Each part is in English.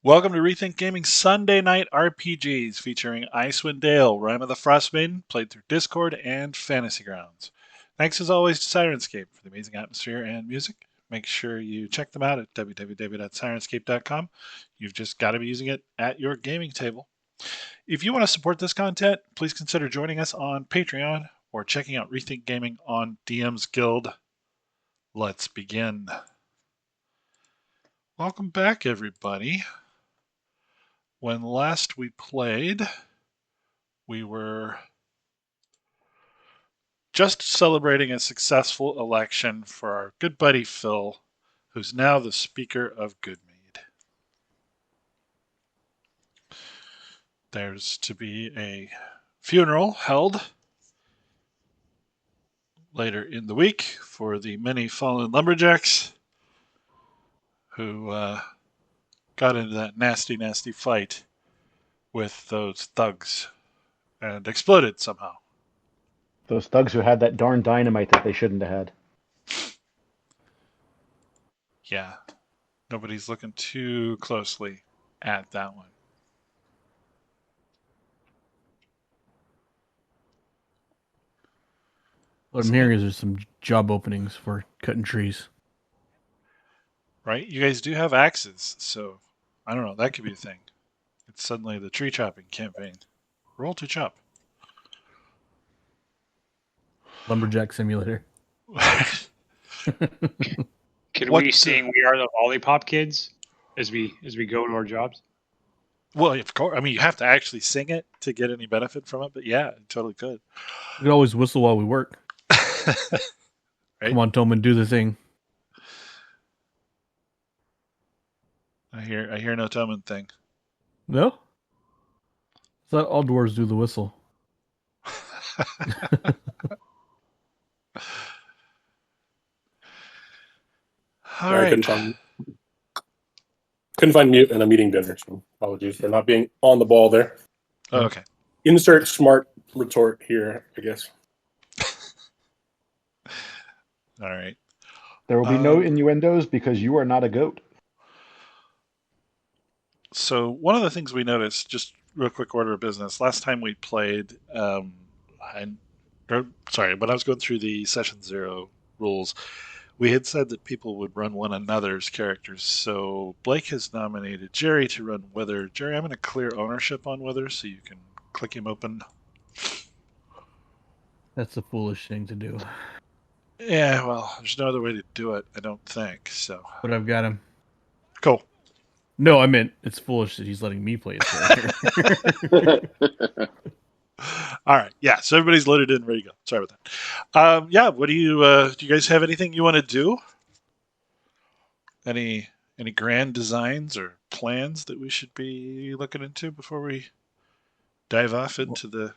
Welcome to Rethink Gaming Sunday Night RPGs featuring Icewind Dale, Rime of the Frostmaiden, played through Discord and Fantasy Grounds. Thanks as always to Sirenscape for the amazing atmosphere and music. Make sure you check them out at www.sirenscape.com. You've just got to be using it at your gaming table. If you want to support this content, please consider joining us on Patreon or checking out Rethink Gaming on DM's Guild. Let's begin. Welcome back, everybody. When last we played, we were just celebrating a successful election for our good buddy Phil, who's now the Speaker of Goodmead. There's to be a funeral held later in the week for the many fallen lumberjacks who got into that nasty, nasty fight with those thugs and exploded somehow. Those thugs who had that darn dynamite that they shouldn't have had. Yeah, nobody's looking too closely at that one. What I'm hearing is there's some job openings for cutting trees. Right? You guys do have axes, so I don't know. That could be a thing. It's suddenly the tree chopping campaign. Roll to chop. Lumberjack simulator. Could What we the- sing "We Are the Lollipop Kids" as we go to our jobs? Well, of course. I mean, you have to actually sing it to get any benefit from it, but yeah, it totally could. We could always whistle while we work. Right? Come on, Tillman, do the thing. I hear no Toman thing. No? I thought all dwarves do the whistle. All I right. couldn't find mute and I'm eating dinner, so apologies for not being on the ball there. Oh, okay. Insert smart retort here, I guess. All right. There will be no innuendos because you are not a goat. So one of the things we noticed, just real quick order of business, last time we played, when I was going through the session 0 rules, we had said that people would run one another's characters. So Blake has nominated Jerry to run Wither. Jerry, I'm going to clear ownership on Wither so you can click him open. That's a foolish thing to do. Yeah, well, there's no other way to do it, I don't think. So But I've got him. cool. No, I meant it's foolish that he's letting me play his character. All right, yeah. So everybody's loaded in, and ready to go. Sorry about that. Yeah, what do you guys have anything you want to do? Any grand designs or plans that we should be looking into before we dive off into the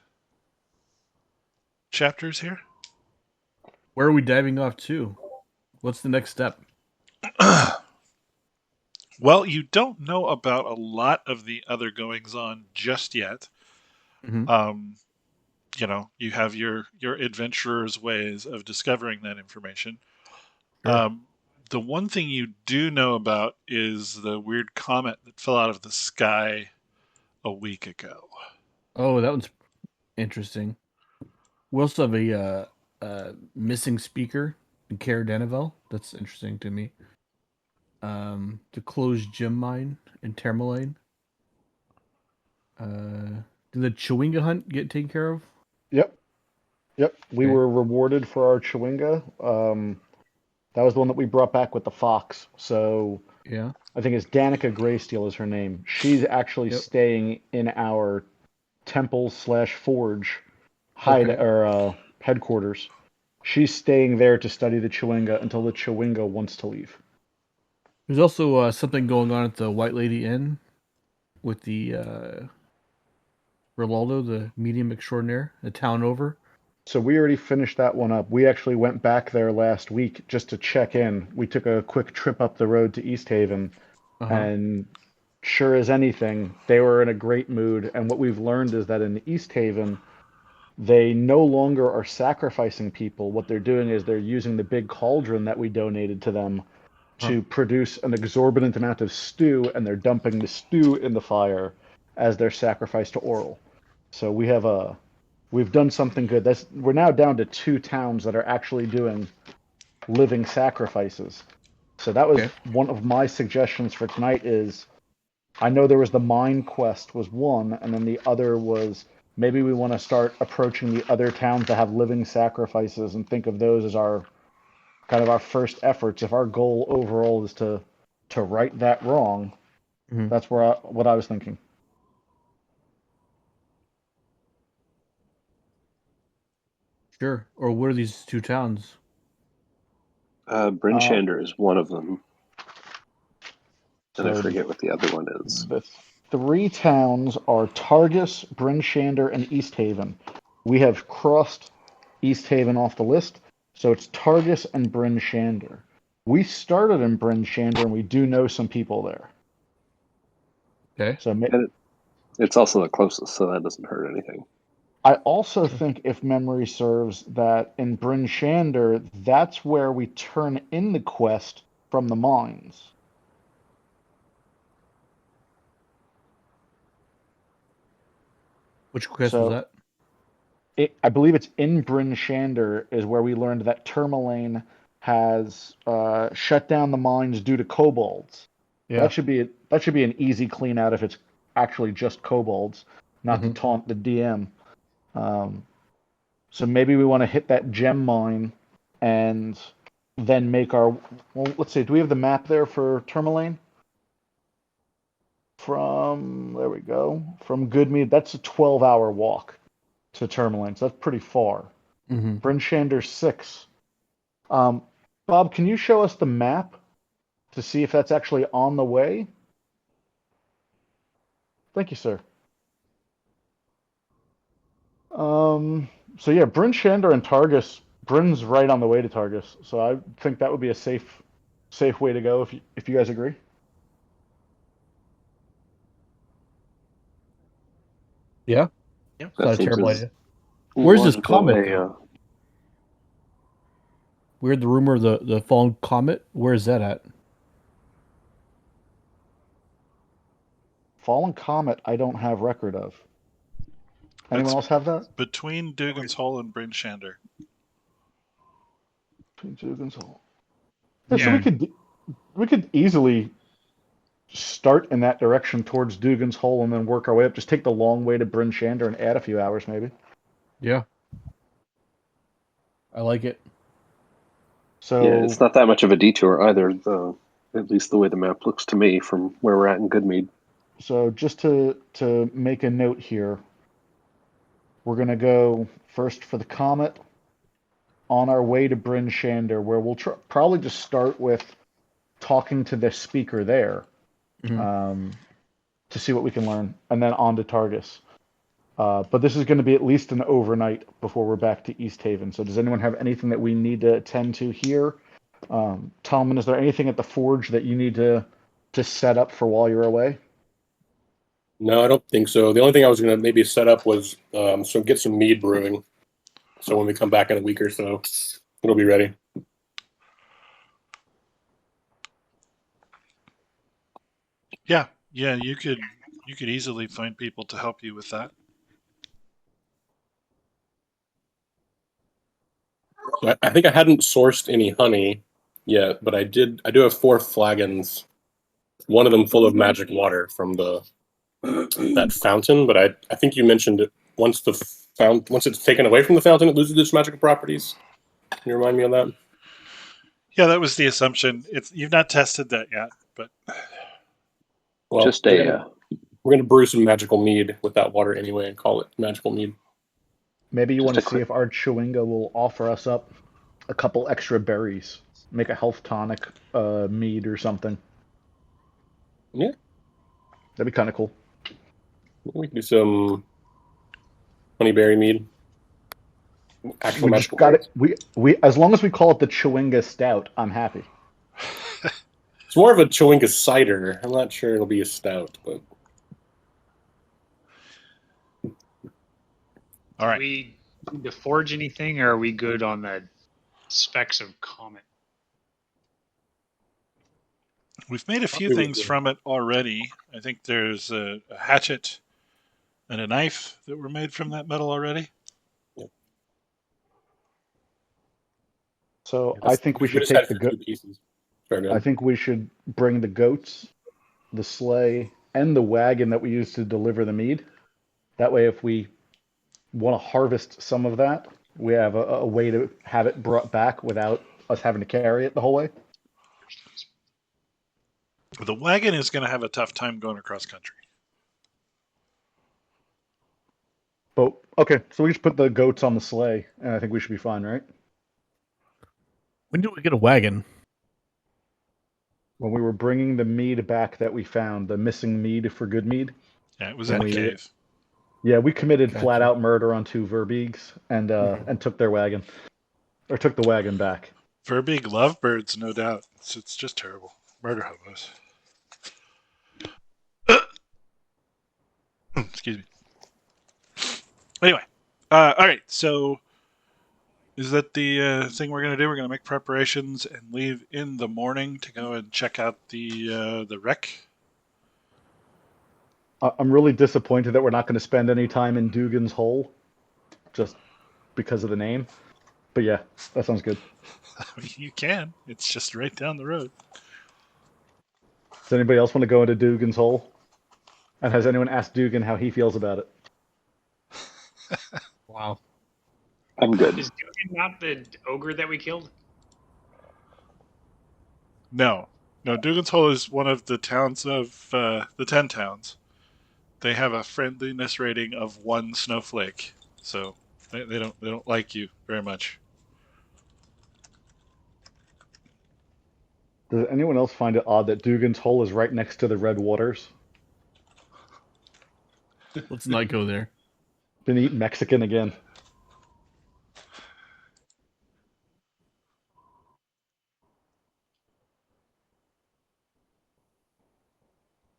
chapters here? Where are we diving off to? What's the next step? Well, you don't know about a lot of the other goings on just yet. Mhm. You have your adventurer's ways of discovering that information. Sure. The one thing you do know about is the weird comet that fell out of the sky a week ago. Oh, that one's interesting. We also have a missing speaker in Cara Denivel. That's interesting to me. The closed gem mine in Termaline. Did the Chewinga hunt get taken care of? Yep. We Okay. were rewarded for our Chewinga. That was the one that we brought back with the fox. So Yeah. I think it's Danica Greysteel is her name. She's actually Yep. staying in our temple/forge headquarters. She's staying there to study the Chewinga until the Chewinga wants to leave. There's also something going on at the White Lady Inn with the Ronaldo, the medium extraordinaire, a town over. So we already finished that one up. We actually went back there last week just to check in. We took a quick trip up the road to East Haven, and sure as anything, they were in a great mood. And what we've learned is that in East Haven, they no longer are sacrificing people. What they're doing is they're using the big cauldron that we donated to them to produce an exorbitant amount of stew, and they're dumping the stew in the fire as their sacrifice to Oral. So we've done something good. We're now down to 2 towns that are actually doing living sacrifices. So that was one of my suggestions for tonight. Is I know there was the mine quest was one, and then the other was maybe we want to start approaching the other towns that have living sacrifices and think of those as our kind of our first efforts. If our goal overall is to right that wrong, that's what I was thinking. Sure. Or what are these 2 towns? Bryn Shander is one of them. And I So forget what the other one is. the 3 towns are Targus, Bryn Shander, and East Haven. We have crossed East Haven off the list, so it's Targus and Bryn Shander. We started in Bryn Shander, and we do know some people there. Okay. So And it's also the closest, so that doesn't hurt anything. I also think, if memory serves, that in Bryn Shander, that's where we turn in the quest from the mines. Which quest was that? I believe it's in Bryn Shander is where we learned that Tourmaline has shut down the mines due to kobolds. Yeah. That should be an easy clean out if it's actually just kobolds, not to taunt the DM. So maybe we want to hit that gem mine and then make our. Well, let's see. Do we have the map there for Tourmaline? There we go. From Goodmead, that's a 12-hour walk to Tourmaline, so that's pretty far. Bryn Shander 6. Bob, can you show us the map to see if that's actually on the way? Thank you, sir. So yeah, Bryn Shander and Targus. Bryn's right on the way to Targus, so I think that would be a safe way to go if you guys agree. Yeah. Yeah. It's not a terrible idea. Where's Where's this comet? We heard the rumor of the fallen comet. Where is that at? Fallen Comet, I don't have record of. Anyone else have that? Between Dugan's Hole and Bryn Shander. Between Dugan's Hole. Yeah, so we could easily start in that direction towards Dugan's Hole and then work our way up. Just take the long way to Bryn Shander and add a few hours, maybe. Yeah. I like it. So yeah, it's not that much of a detour either, though. At least the way the map looks to me from where we're at in Goodmead. So just to make a note here, we're gonna go first for the comet on our way to Bryn Shander, where we'll probably just start with talking to the speaker there, to see what we can learn, and then on to Targus. But this is going to be at least an overnight before we're back to East Haven. So does anyone have anything that we need to attend to here? Talman, is there anything at the forge that you need to set up for while you're away? No, I don't think so. The only thing I was going to maybe set up was get some mead brewing. So when we come back in a week or so, it'll be ready. Yeah, you could easily find people to help you with that. So I think I hadn't sourced any honey yet, but I do have 4 flagons. One of them full of magic water from that fountain. But I think you mentioned it once it's taken away from the fountain, it loses its magical properties. Can you remind me of that? Yeah, that was the assumption. You've not tested that yet, but Well, Just we're gonna brew some magical mead with that water anyway and call it magical mead. Maybe you want to see if our Chewinga will offer us up a couple extra berries, make a health tonic mead or something. Yeah, that'd be kind of cool. We can do some honeyberry mead. Actual We just magical got berries. it. We as long as we call it the Chewinga Stout, I'm happy. It's more of a Chewinga cider. I'm not sure it'll be a stout, but all right. Do we need to forge anything, or are we good on the specs of Comet? We've made a few Probably things would. from it already. I think there's a hatchet and a knife that were made from that metal already. So I That's, think we we should just had take for two pieces. Very I good. think we should bring the goats, the sleigh, and the wagon that we use to deliver the mead. That way, if we want to harvest some of that, we have a way to have it brought back without us having to carry it the whole way. The wagon is going to have a tough time going across country. But okay, so we just put the goats on the sleigh, and I think we should be fine, right? When do we get a wagon? When we were bringing the mead back that we found, the missing mead for good mead, Yeah, it was in and the we cave. yeah we committed flat Gotcha. out murder on two Verbeegs and took their wagon or took the wagon back. Verbeeg lovebirds, no doubt. It's just terrible. Murder hobos. Excuse me. Anyway, all right. So, is that the thing we're going to do? We're going to make preparations and leave in the morning to go and check out the wreck. I'm really disappointed that we're not going to spend any time in Dugan's Hole, just because of the name. But yeah, that sounds good. I mean, you can. It's just right down the road. Does anybody else want to go into Dugan's Hole? And has anyone asked Dugan how he feels about it? Wow. I'm good. Is Dugan not the ogre that we killed? No, no. Dugan's Hole is one of the towns of the 10 towns. They have a friendliness rating of 1 snowflake, so they don't like you very much. Does anyone else find it odd that Dugan's Hole is right next to the Red Waters? Let's not go there. Been eating Mexican again.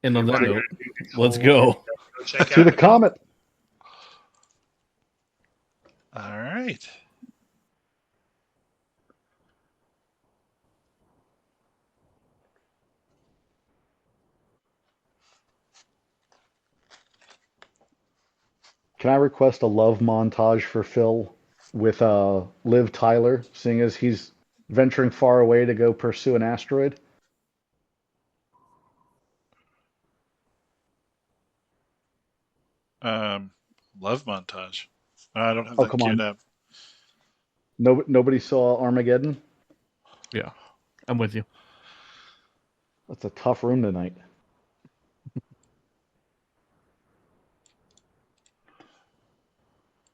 And Do on you that want to go note, to Dugan's let's Hole and go. go check To out the the meat? comet. All right. Can I request a love montage for Phil with Liv Tyler, seeing as he's venturing far away to go pursue an asteroid? Um, love montage. I don't have Oh, that come queued on. up. No, nobody saw Armageddon? Yeah, I'm with you. That's a tough room tonight.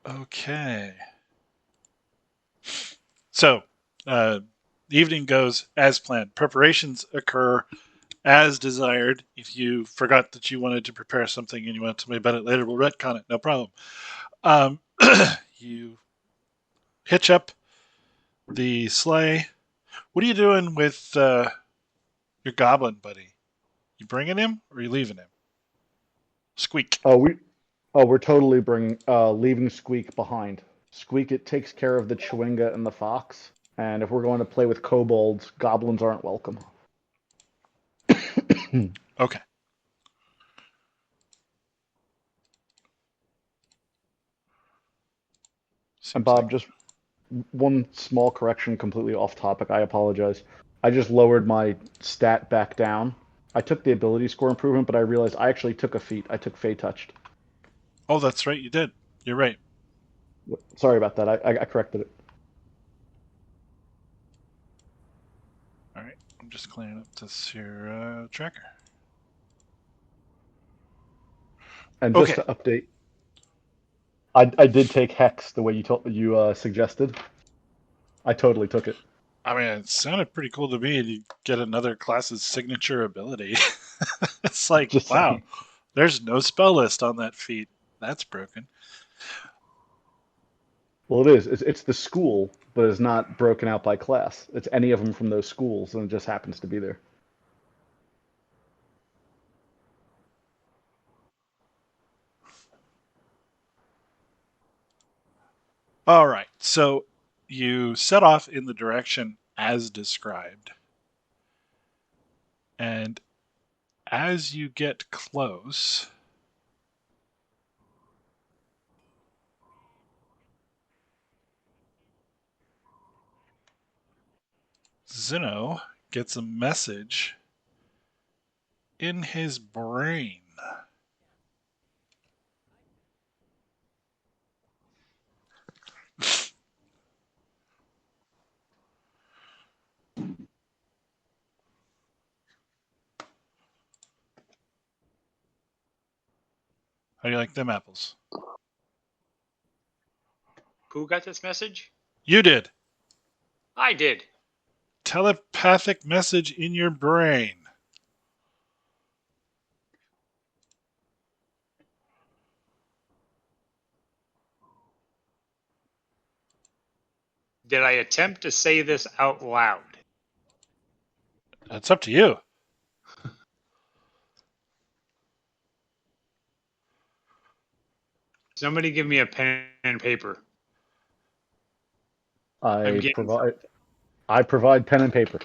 Okay. So, the evening goes as planned. Preparations occur as desired. If you forgot that you wanted to prepare something and you want to tell me about it later, we'll retcon it. No problem. Um, you hitch up the sleigh. What are you doing with your goblin buddy? You bringing him or are you leaving him? Squeak. Oh, we're totally bringing leaving Squeak behind. Squeak it takes care of the Chewinga and the fox, and if we're going to play with kobolds, goblins aren't welcome. Okay. And Seems like Bob, just one small correction, completely off topic. I apologize. I just lowered my stat back down. I took the ability score improvement, but I realized I actually took a feat. I took Fey Touched. oh, that's right. You did. You're right. Sorry about that. I corrected it. All right. I'm just cleaning up this here tracker. And just Okay. to update, I did take Hex the way you suggested. I totally took it. I mean, it sounded pretty cool to me to get another class's signature ability. It's like, Just wow, saying. there's no spell list on that feat. That's broken. Well, it is. It's the school, but it's not broken out by class. It's any of them from those schools, and it just happens to be there. All right. So you set off in the direction as described. And as you get close, Zeno gets a message in his brain. How do you like them apples? Who got this message? You did. I did. Telepathic message in your brain. Did I attempt to say this out loud? It's up to you. Somebody give me a pen and paper. I'm I getting provide pen and paper.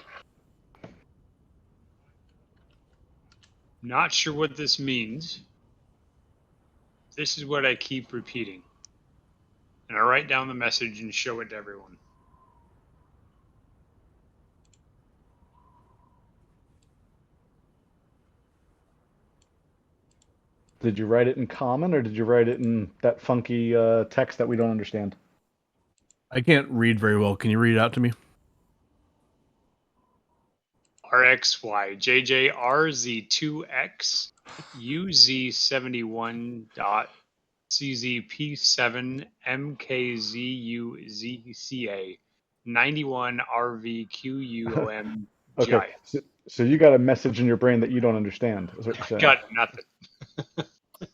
not sure what this means. This is what I keep repeating. And I write down the message and show it to everyone. Did you write it in common or did you write it in that funky text that we don't understand? I can't read very well. Can you read it out to me? RXY JJRZ2X UZ71 CZP7 MKZUZCA 91 RVQUOM Okay, so you got a message in your brain that you don't understand, is what you're saying. Got nothing.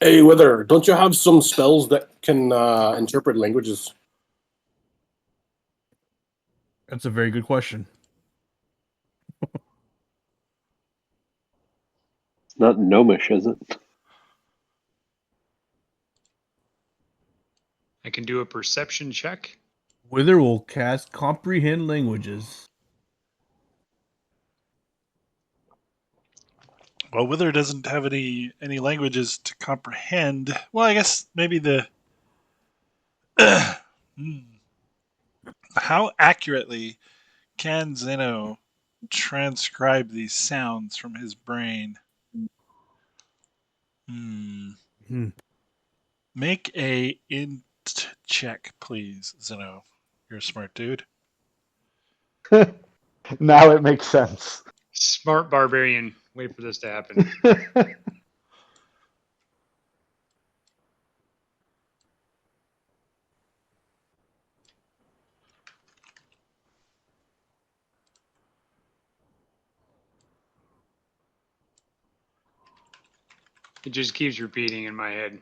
Hey, Wither, don't you have some spells that can interpret languages? That's a very good question. It's not gnomish, is it? I can do a perception check. Wither will cast comprehend languages. Well, Wither doesn't have any languages to comprehend. Well, I guess maybe the how accurately can Zeno transcribe these sounds from his brain? Hmm. Make a int check, please, Zeno. You're a smart dude. Now it makes sense. Smart barbarian. Wait for this to happen. It just keeps repeating in my head.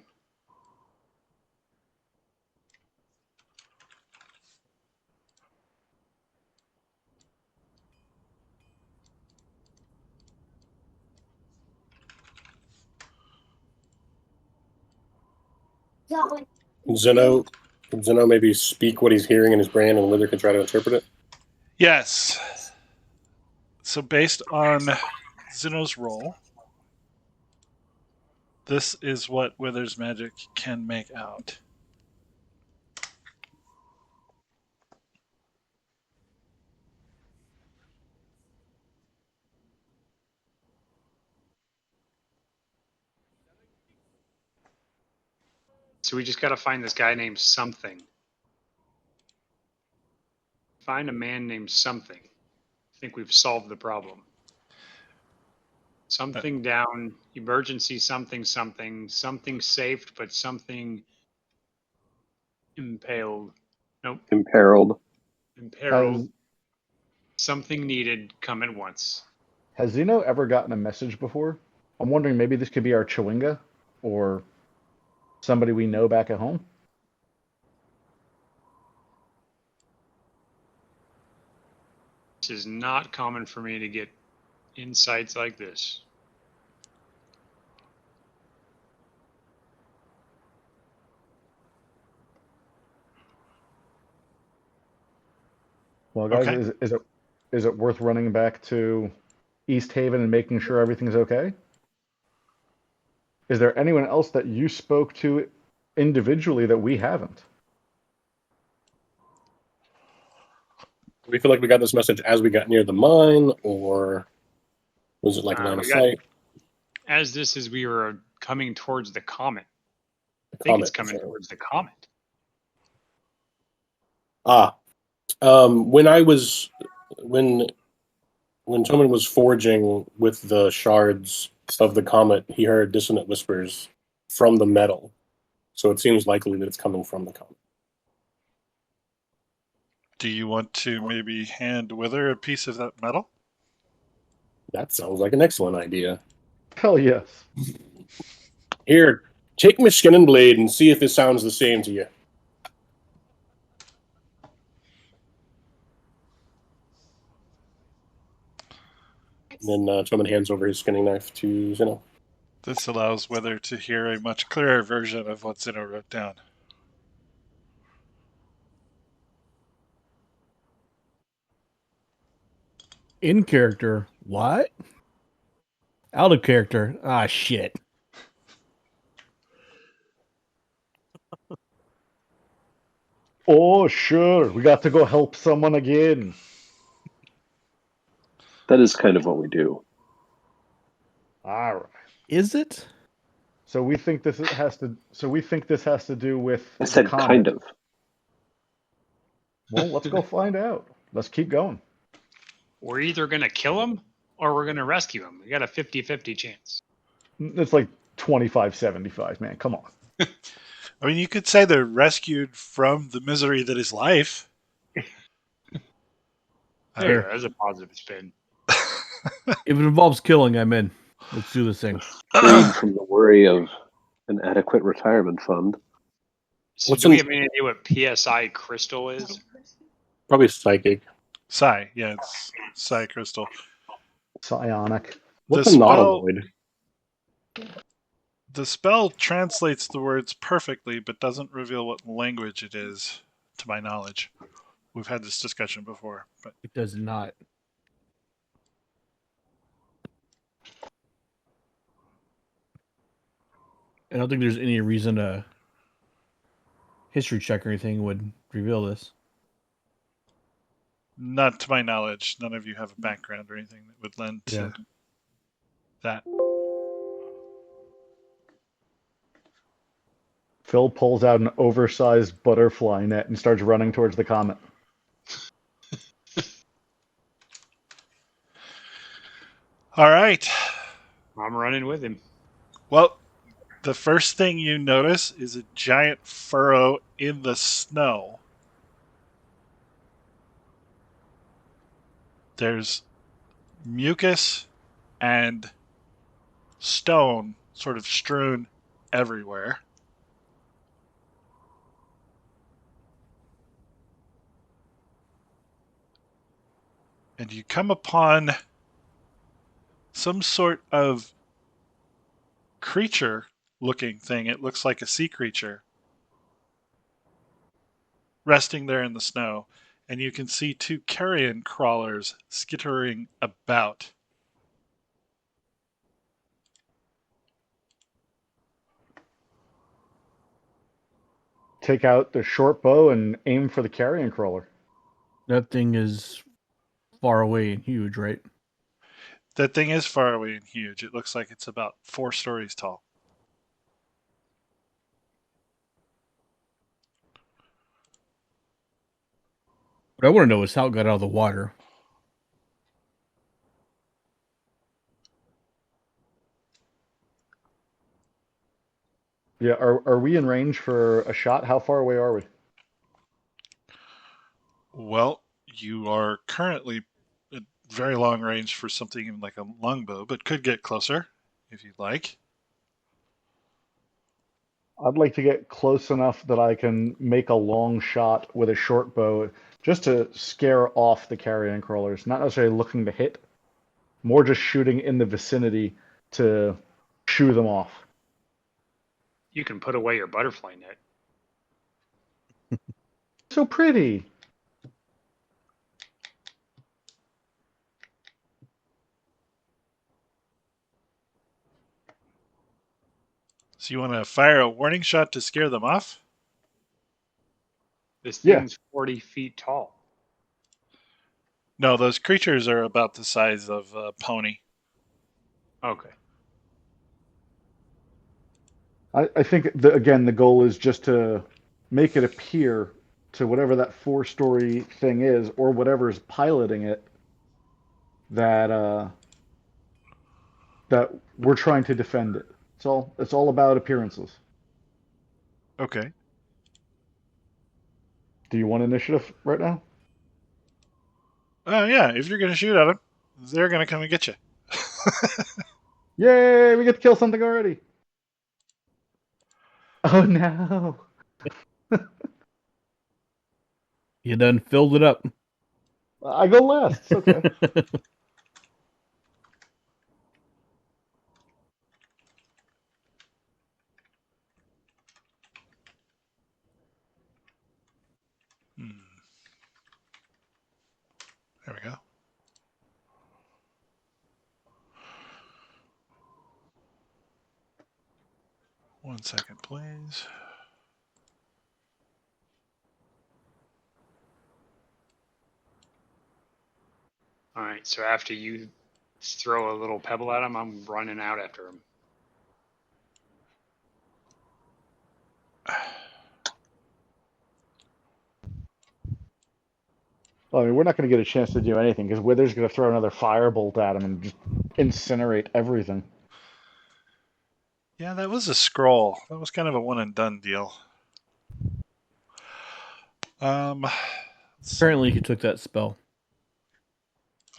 Zeno, can Zeno maybe speak what he's hearing in his brain and Wither can try to interpret it? Yes. So based on Zeno's roll, this is what Wither's magic can make out. So we just got to find this guy named something. Find a man named something. I think we've solved the problem. Something down, emergency something something, something safe, but something impaled. Nope, Imperiled. imperiled. Something needed, come at once. Has Zeno ever gotten a message before? I'm wondering maybe this could be our Chewinga or somebody we know back at home. This is not common for me to get insights like this. Well, guys, Okay. is it worth running back to East Haven and making sure everything's okay? Is there anyone else that you spoke to individually that we haven't? Do we feel like we got this message as we got near the mine, or was it like line of we got- sight? As we were coming towards the comet. The I think it's comet, coming so- towards the comet. When Toman was forging with the shards of the comet, he heard dissonant whispers from the metal. So it seems likely that it's coming from the comet. Do you want to maybe hand Wither a piece of that metal? That sounds like an excellent idea. Hell yes. Here, take my skin and blade and see if it sounds the same to you. And then Toman hands over his skinning knife to Zeno. This allows Wither to hear a much clearer version of what Zeno wrote down. In character, what? Out of character, shit. Oh, sure. We got to go help someone again. That is kind of what we do. All right. Is it? So we think this has to. So we think this has to do with I the said comet. kind of. Well, let's go find out. Let's keep going. We're either going to kill him or we're going to rescue him. We got a 50-50 chance. It's like 25-75, man. Come on. I mean, you could say they're rescued from the misery that is life. There, that's a positive spin. If it involves killing, I'm in. Let's do this thing. Freed from the worry of an adequate retirement fund. So What's do we in- have any idea what PSI crystal is? Probably psychic. Psi, yeah, it's Psi crystal. Psionic. What's The a spell- nautiloid? The spell translates the words perfectly, but doesn't reveal what language it is, to my knowledge. We've had this discussion before, but It does not. I don't think there's any reason a history check or anything would reveal this. not to my knowledge. None of you have a background or anything that would lend to that. Phil pulls out an oversized butterfly net and starts running towards the comet. All right. I'm running with him. Well, the first thing you notice is a giant furrow in the snow. There's mucus and stone sort of strewn everywhere. And you come upon some sort of creature looking thing. It looks like a sea creature resting there in the snow. And you can see two carrion crawlers skittering about. Take out the short bow and aim for the carrion crawler. That thing is far away and huge, right? That thing is far away and huge. It looks like it's about 4 stories tall. What I want to know is how it got out of the water. Yeah, are we in range for a shot? How far away are we? Well, you are currently at very long range for something like a longbow, but could get closer if you'd like. I'd like to get close enough that I can make a long shot with a short bow just to scare off the carrion crawlers. Not necessarily looking to hit, more just shooting in the vicinity to shoo them off. You can put away your butterfly net. So pretty. So you want to fire a warning shot to scare them off? This Yeah. thing's 40 feet tall. No, those creatures are about the size of a pony. Okay. I think again the goal is just to make it appear to whatever that 4-story thing is, or whatever's piloting it, that that we're trying to defend it. It's all about appearances. Okay. Do you want initiative right now? Yeah, if you're going to shoot at them, they're going to come and get you. Yay! We get to kill something already. Oh no! You done filled it up. I go last. It's okay. Hmm. There we go. One second, please. All right. So after you throw a little pebble at him, I'm running out after him. Well, I mean, we're not going to get a chance to do anything because Wither's going to throw another firebolt at him and just incinerate everything. Yeah, that was a scroll. That was kind of a one and done deal. Let's see. Apparently, he took that spell.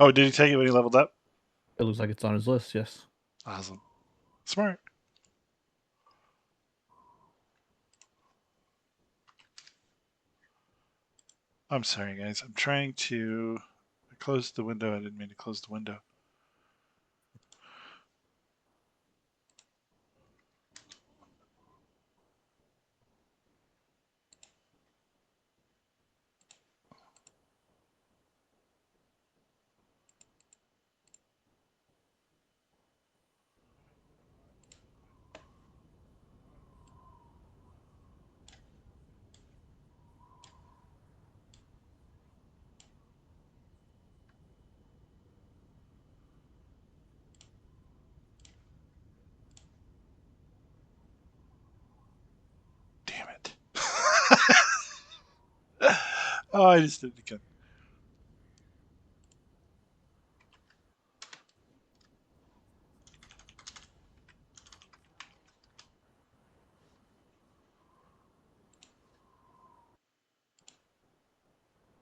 Oh, did he take it when he leveled up? It looks like it's on his list. Yes. Awesome. Smart. I'm sorry, guys. I'm trying to. I closed the window. I didn't mean to close the window. Damn it. Oh, I just did it again.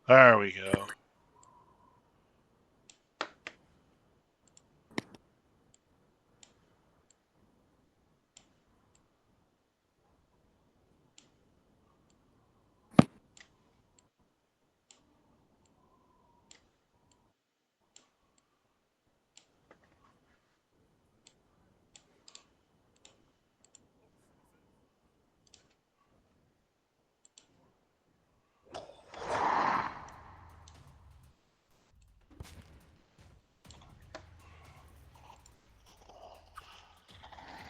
There we go.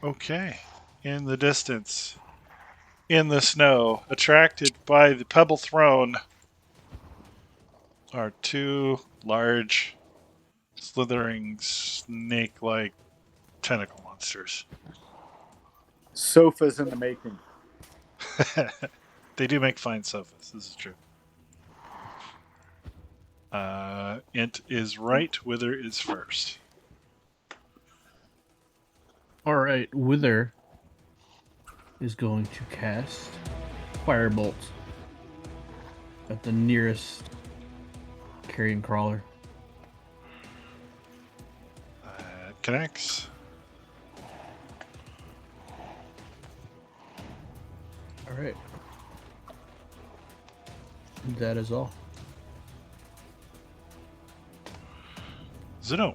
Okay. In the distance, in the snow, attracted by the pebble thrown, are two large, slithering, snake like tentacle monsters. Sofas in the making. They do make fine sofas. This is true. Int is right. Wither is first. All right. Wither is going to cast Firebolt at the nearest carrion crawler. Connects. All right. That is all. Zeno.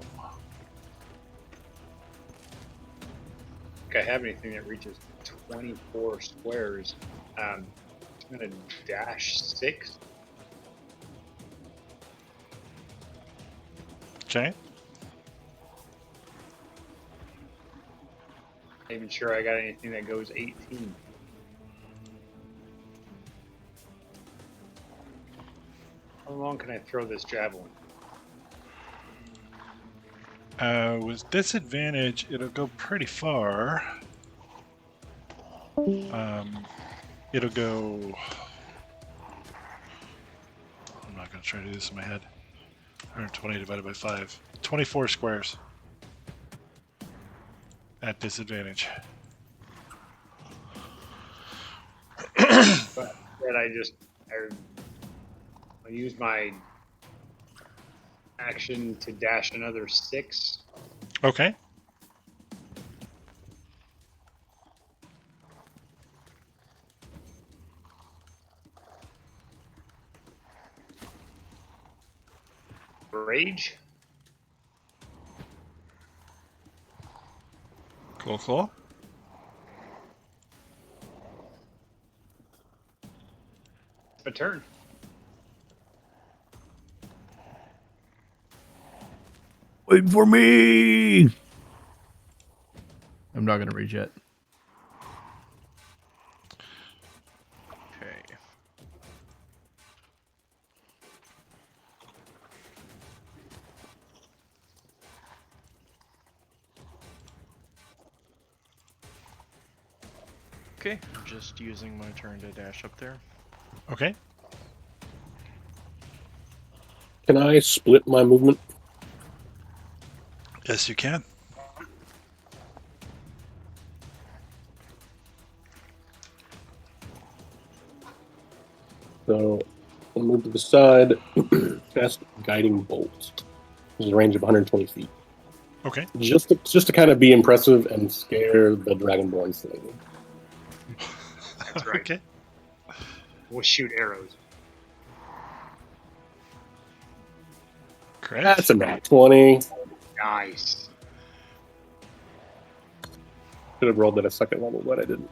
If I have anything that reaches 24 squares, I'm going to dash 6. Okay. Not even sure I got anything that goes 18. How long can I throw this javelin? With disadvantage, it'll go pretty far. It'll go. I'm not going to try to do this in my head. 120 divided by 5. 24 squares. At disadvantage. But then I use my action to dash another 6. Okay. Rage. Cool, cool. A turn. Wait for me. I'm not gonna rage yet. Okay. Okay, I'm just using my turn to dash up there. Okay. Can I split my movement? Yes, you can. So I'll move to the side, cast Guiding Bolt. There's a range of 120 feet. Okay. Just to kind of be impressive and scare the Dragonborn thing. That's right. Okay. We'll shoot arrows. Correct. That's a nat 20. Nice. Should have rolled at a second level, but I didn't.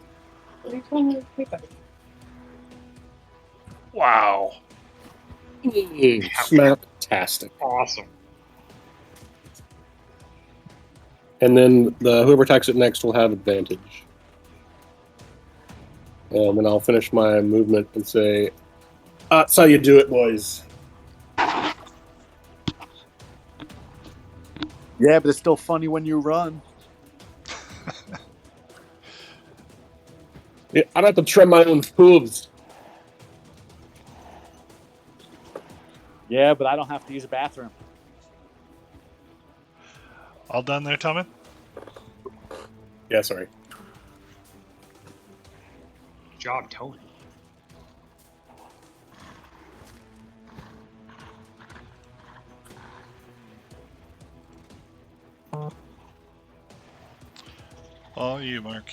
Wow. Snaptastic. Awesome. And then whoever attacks it next will have advantage. And then I'll finish my movement and say, that's how you do it, boys. Yeah, but it's still funny when you run. Yeah, I don't have to trim my own hooves. Yeah, but I don't have to use a bathroom. All done there, Tommy? Yeah, sorry. Good job, Tony. All you, Mark.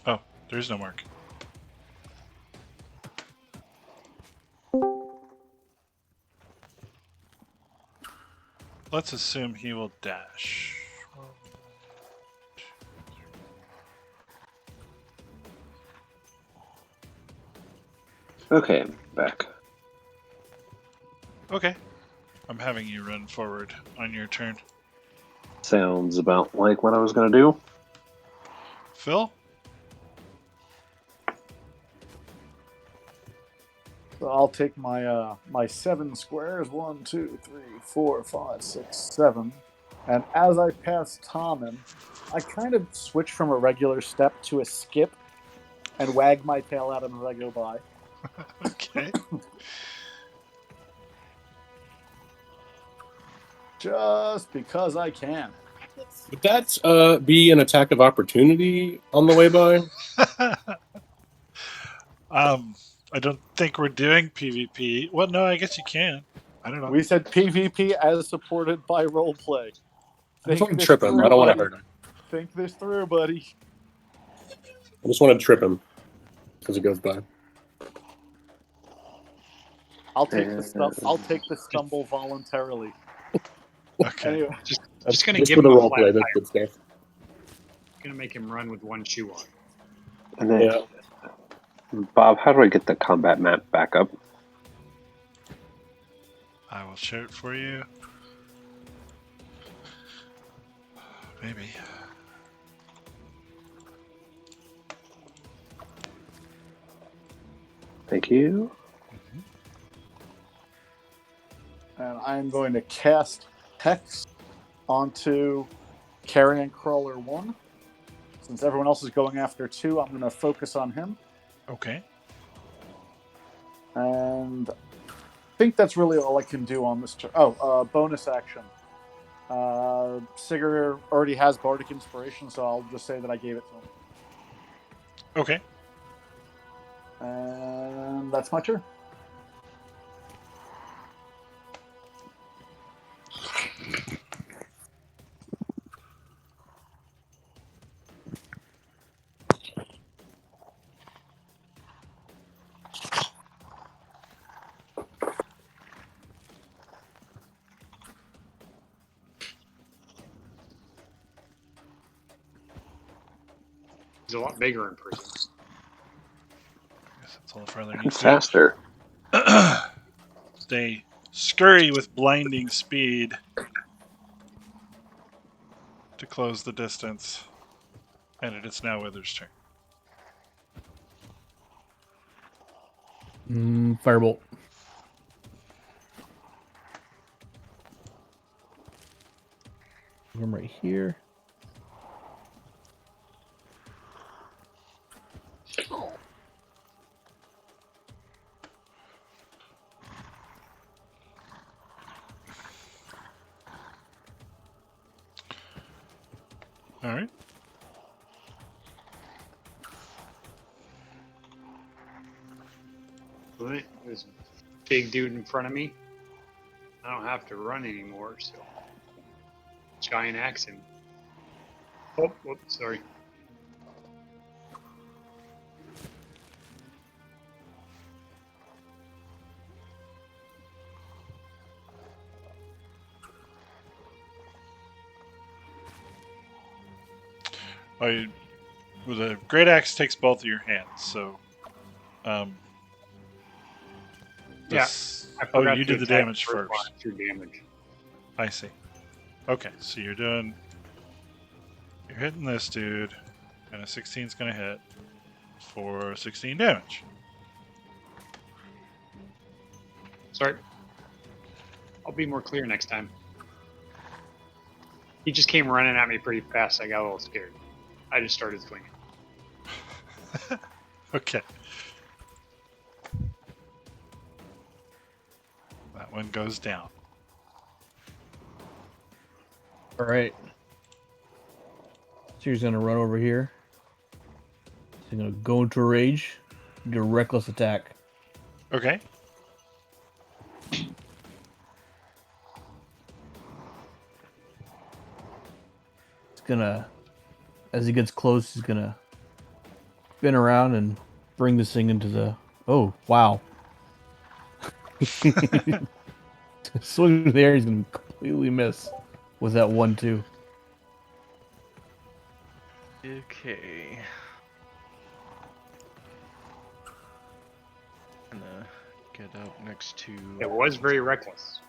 Oh, there's no Mark. Let's assume he will dash. Okay, back. Okay. I'm having you run forward on your turn. Sounds about like what I was going to do. Phil? So I'll take my my 7 squares, 1, 2, 3, 4, 5, 6, 7, and as I pass Tommen, I kind of switch from a regular step to a skip, and wag my tail at him as I go by. Okay. Just because I can. Would that be an attack of opportunity on the way by? I don't think we're doing PvP. Well, no, I guess you can. I don't know. We said PvP as supported by roleplay. I just want to trip him. I don't want to hurt him. Think this through, buddy. I just want to trip him as he goes by. I'll take the stumble voluntarily. Okay. Anyway, Just gonna Just give for him the a role flat play. That's tire. good stuff. Gonna make him run with one shoe on. And then, Yeah. Bob, how do I get the combat map back up? I will share it for you. Maybe. Thank you. And I'm going to cast Hex onto Carrion Crawler 1. Since everyone else is going after 2, I'm going to focus on him. Okay. And I think that's really all I can do on this turn. Bonus action. Sigurd already has Bardic Inspiration, so I'll just say that I gave it to him. Okay. And that's my turn. He's a lot bigger in person. I guess that's all the further And needs to faster. go. They scurry with blinding speed to close the distance. And it is now Wither's turn. Firebolt. I'm right here. All right. Right? There's a big dude in front of me. I don't have to run anymore, so giant axe him. Oh, whoops, sorry. Well, the great axe takes both of your hands, so. This, I oh, forgot you to did the attack damage first first. one through damage. I see. Okay, so you're hitting this dude, and a 16 is going to hit for 16 damage. Sorry. I'll be more clear next time. He just came running at me pretty fast. I got a little scared. I just started swinging. Okay. That one goes down. All right. So he's gonna run over here. He's gonna go into a rage, do a reckless attack. Okay. He's gonna, as he gets close, he's gonna spin around and bring this thing into the. Oh wow! Swing there, he's gonna completely miss with that 1-2. Okay. Gonna get up next to It was very reckless.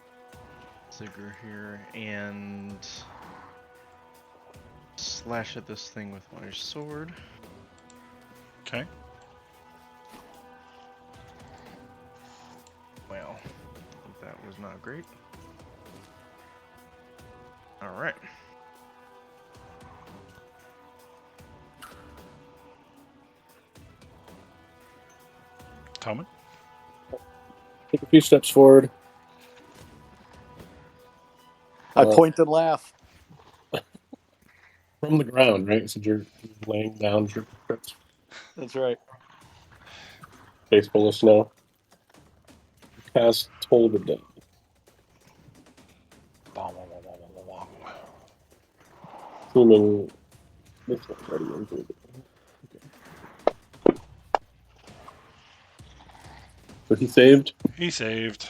Zigger here and slash at this thing with my sword. Okay. Well, that was not great. Alright. Tommen? Take a few steps forward. I point and laugh. From the ground, right? So you're laying down your trips. That's right. Face full of snow. Cast Toll the Dead. Assuming this one's already into it. Okay. So he saved. He saved.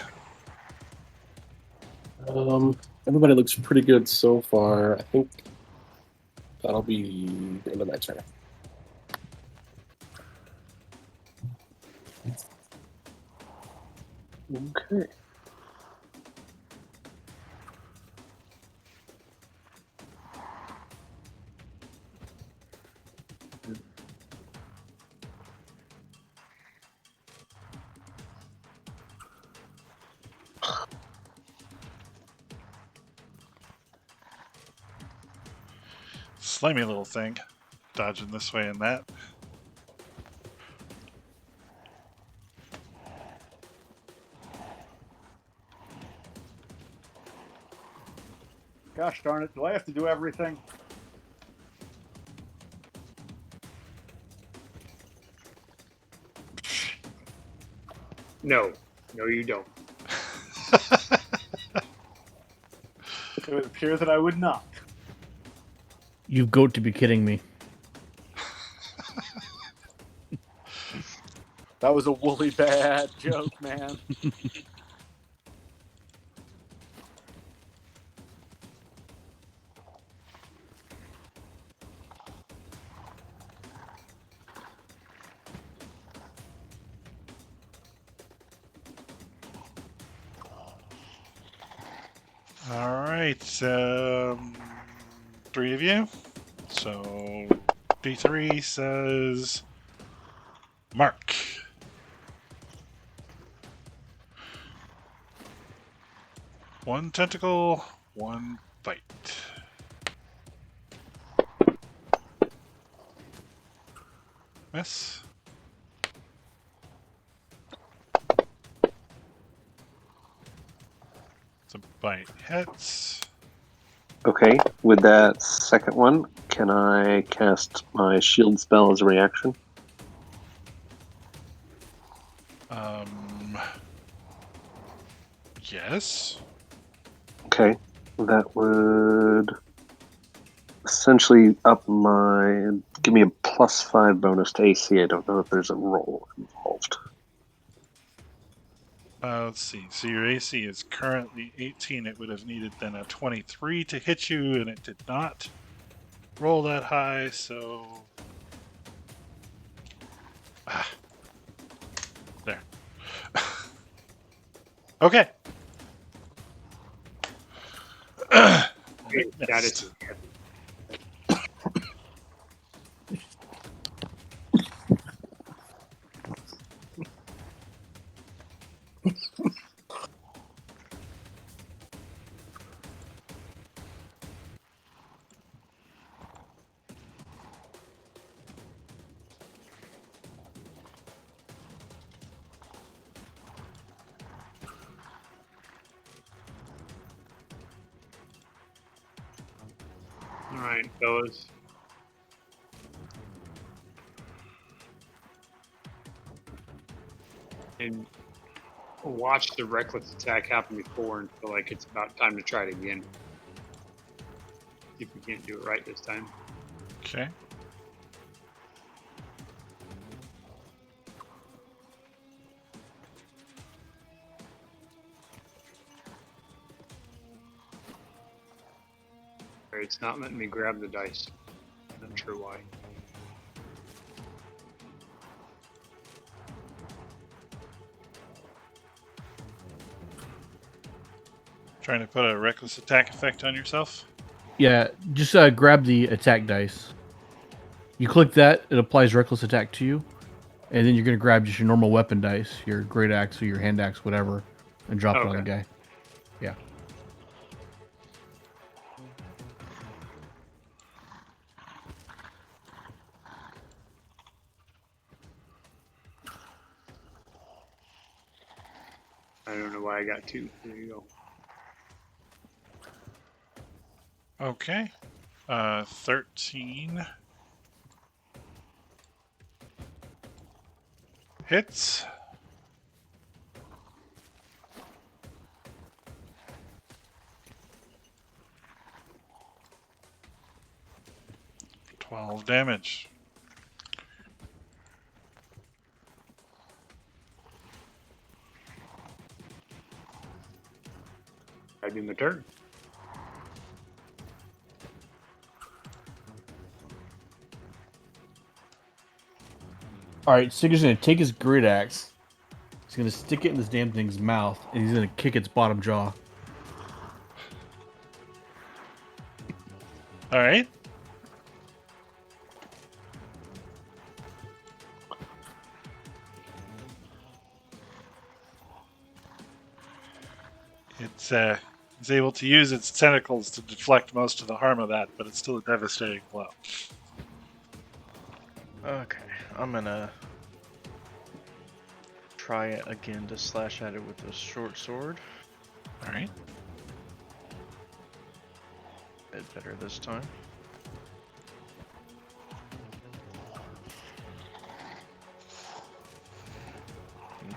Everybody looks pretty good so far. I think that'll be the end of my turn. Okay. Slimy little thing. Dodging this way and that. Gosh darn it, do I have to do everything? No, no, you don't. It would appear that I would not. You've got to be kidding me. That was a woolly bad joke, man. All right. 3 of you. So D3 says Mark. One tentacle, one bite. Miss. It's a bite. Hits. Okay, with that second one, can I cast my shield spell as a reaction? Yes. Okay, that would essentially give me a +5 bonus to AC. I don't know if there's a roll involved. Let's see. So your AC is currently 18. It would have needed then a 23 to hit you, and it did not roll that high, so. There. Okay. That is all right, fellas. And watch the reckless attack happen before and feel like it's about time to try it again. See if we can't do it right this time. Okay. All right, it's not letting me grab the dice. Not sure why. Trying to put a reckless attack effect on yourself. Yeah, just grab the attack dice. You click that, it applies reckless attack to you, and then you're gonna grab just your normal weapon dice, your great axe or your hand axe, whatever, and drop it on the Okay. guy. Yeah. I don't know why I got 2. There you go. Okay. 13 hits. For 12 damage. I do my turn. All right, Sigur's gonna take his great axe. He's gonna stick it in this damn thing's mouth, and he's gonna kick its bottom jaw. All right. It's He's able to use its tentacles to deflect most of the harm of that, but it's still a devastating blow. Okay, I'm gonna try it again to slash at it with a short sword. All right. A bit better this time.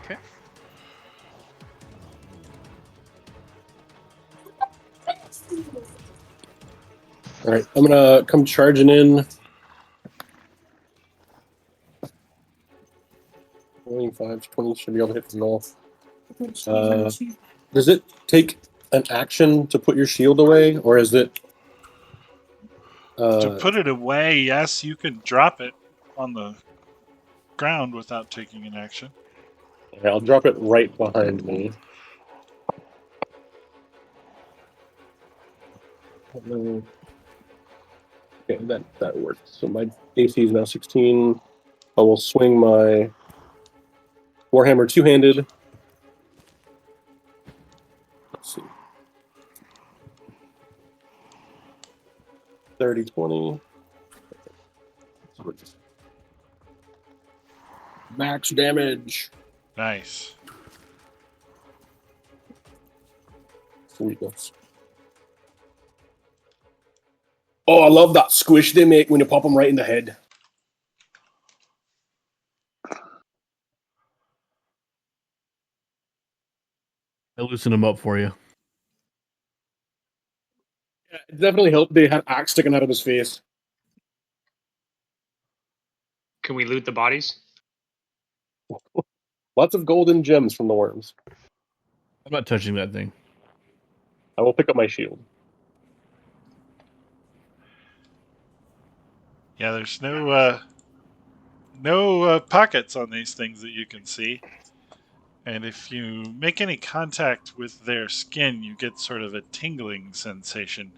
Okay. All right, I'm gonna come charging in. 25, 20 should be able to hit the null. Does it take an action to put your shield away, or is it? To put it away, yes, you can drop it on the ground without taking an action. I'll drop it right behind me. Okay, that works. So my AC is now 16. I will swing my Warhammer two-handed. Let's see. 30, 20. Max damage. Nice. Sweetness. Oh, I love that squish they make when you pop them right in the head. I loosen them up for you. Yeah, it definitely helped. They had axe sticking out of his face. Can we loot the bodies? Lots of golden gems from the worms. I'm not touching that thing. I will pick up my shield. Yeah, there's no pockets on these things that you can see. And if you make any contact with their skin, you get sort of a tingling sensation.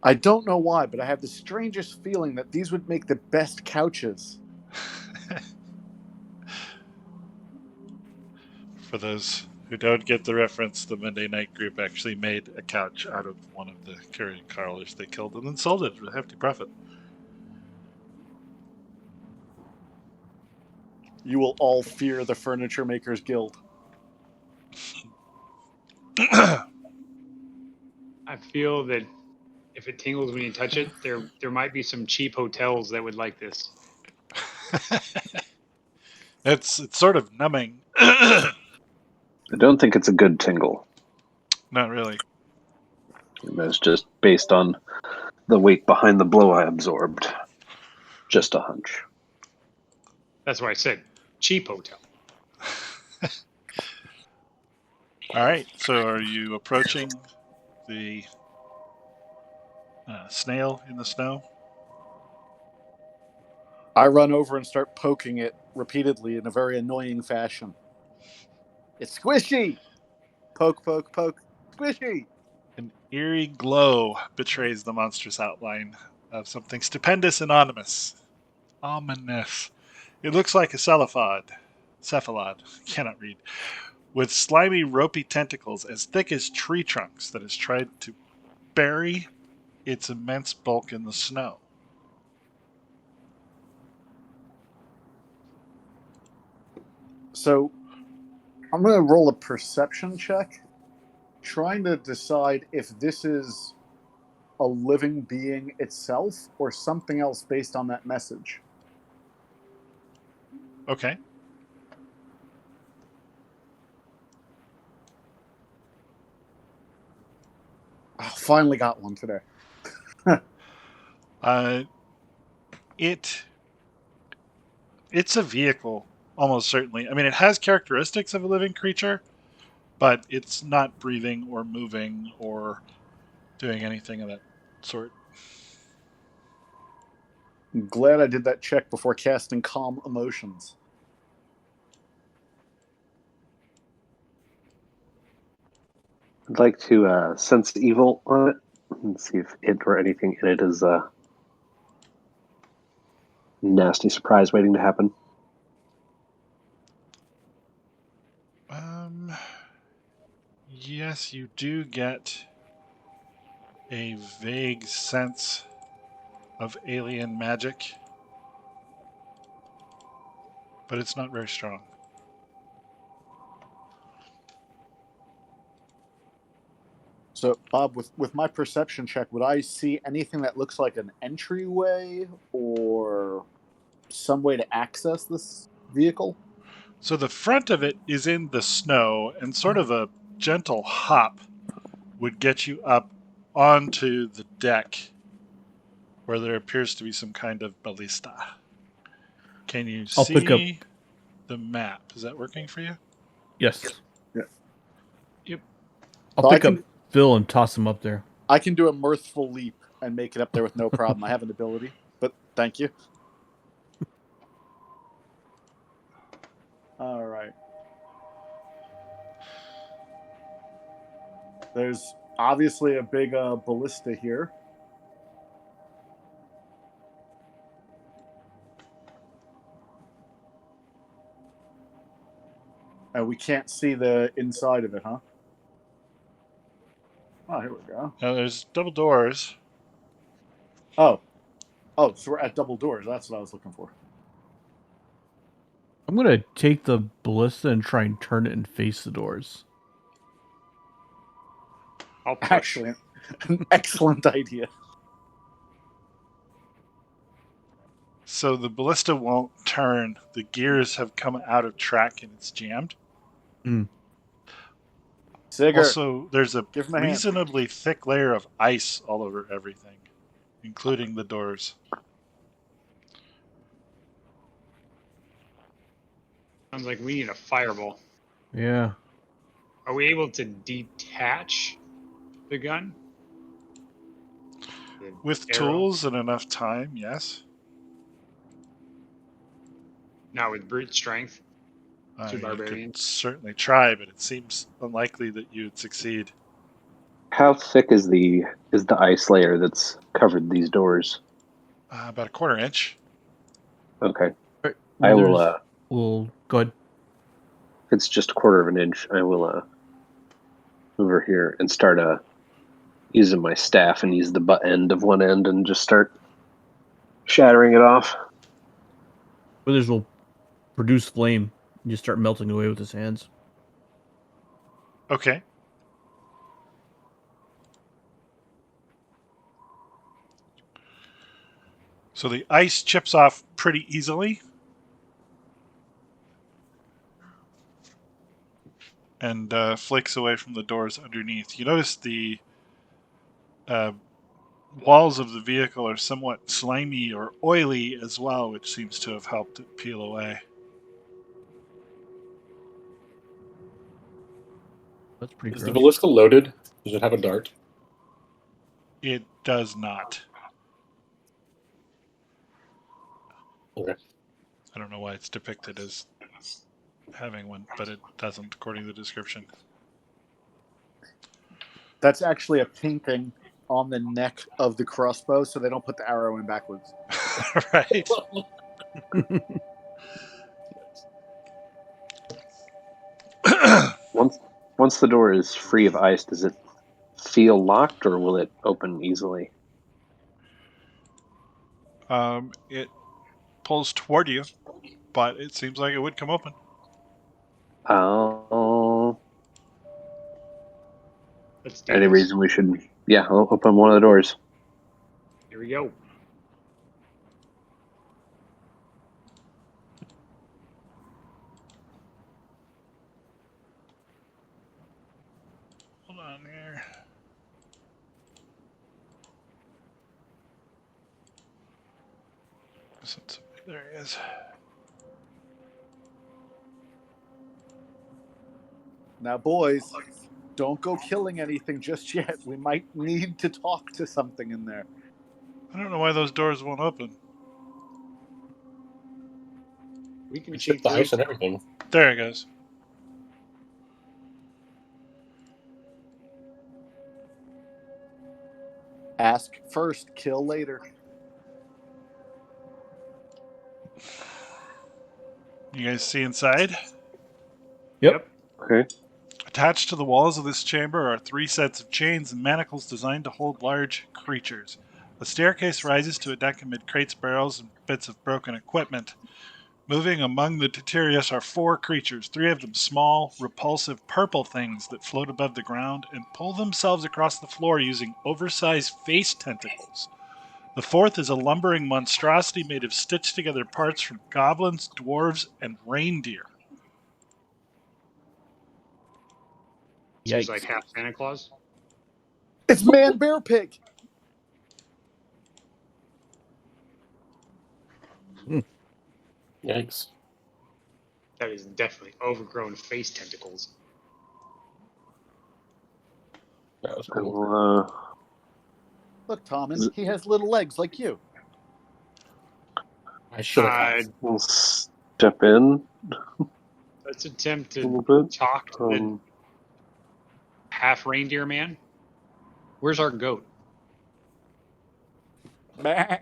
I don't know why, but I have the strangest feeling that these would make the best couches. For those who don't get the reference, the Monday Night Group actually made a couch out of one of the carrion crawlers they killed and then sold it for a hefty profit. You will all fear the Furniture Makers Guild. I feel that if it tingles when you touch it, there might be some cheap hotels that would like this. It's sort of numbing. I don't think it's a good tingle. Not really. It's just based on the weight behind the blow I absorbed. Just a hunch. That's why I said cheap hotel. All right. So, are you approaching the snail in the snow? I run over and start poking it repeatedly in a very annoying fashion. It's squishy! Poke, poke, poke. Squishy! An eerie glow betrays the monstrous outline of something stupendous and ominous. It looks like a cephalad, cannot read, with slimy, ropey tentacles as thick as tree trunks that has tried to bury its immense bulk in the snow. So, I'm going to roll a perception check, trying to decide if this is a living being itself or something else based on that message. Okay. Oh, finally got one today. It's a vehicle, almost certainly. I mean, it has characteristics of a living creature, but it's not breathing or moving or doing anything of that sort. I'm glad I did that check before casting Calm Emotions. I'd like to sense evil on it and see if it or anything in it is a nasty surprise waiting to happen. Yes, you do get a vague sense of alien magic, but it's not very strong. So, Bob, with my perception check, would I see anything that looks like an entryway or some way to access this vehicle? So the front of it is in the snow, and sort of a gentle hop would get you up onto the deck where there appears to be some kind of ballista. Can you I'll pick up. see the map? Is that working for you? Yes. Yeah. Yep. I'll So pick up Phil and toss him up there. I can do a mirthful leap and make it up there with no problem. I have an ability, but thank you. All right. There's obviously a big ballista here. We can't see the inside of it, huh? Oh, here we go. Now there's double doors. Oh, so we're at double doors. That's what I was looking for. I'm gonna take the ballista and try and turn it and face the doors. I'll push. Actually, an excellent idea. So the ballista won't turn. The gears have come out of track and it's jammed. Sigurd, Also, there's a give him a hand. reasonably thick layer of ice all over everything, including the doors. Sounds like we need a fireball. Yeah. Are we able to detach the gun? The With arrow? tools and enough time, yes. Not with brute strength. Two You barbarians. could certainly try, but it seems unlikely that you'd succeed. How thick is the ice layer that's covered these doors? About a quarter inch. Okay. Right. I will. We'll go ahead. If it's just a quarter of an inch, I will move over here and start using my staff and use the butt end of one end and just start shattering it off. Withers will produce flame and just start melting away with his hands. Okay. So the ice chips off pretty easily. And flakes away from the doors underneath. You notice the walls of the vehicle are somewhat slimy or oily as well, which seems to have helped it peel away. That's pretty Is gross. the ballista loaded? Does it have a dart? It does not. Okay. I don't know why it's depicted as having one, but it doesn't, according to the description. That's actually a painting on the neck of the crossbow, so they don't put the arrow in backwards. Right. Once the door is free of ice, does it feel locked or will it open easily? It pulls toward you, but it seems like it would come open. Oh. Let's do Any this. reason we should? Yeah, I'll open one of the doors. Here we go. Hold on here. There he is. Now, boys, don't go killing anything just yet. We might need to talk to something in there. I don't know why those doors won't open. We can We cheat shipped the through. ice and everything. There it goes. Ask first, kill later. You guys see inside? Yep. Okay. Attached to the walls of this chamber are 3 sets of chains and manacles designed to hold large creatures. A staircase rises to a deck amid crates, barrels, and bits of broken equipment. Moving among the Titirius are 4 creatures, 3 of them small, repulsive purple things that float above the ground and pull themselves across the floor using oversized face tentacles. The 4th is a lumbering monstrosity made of stitched together parts from goblins, dwarves, and reindeer. So he's Yikes. like half Santa Claus. It's Man Bear Pig. Yikes. That is definitely overgrown face tentacles. That was I cool. will, Look, Tommen, he has little legs like you. I should have. we'll step in Let's attempt a to little bit. talk to the half reindeer man. Where's our goat? Bah.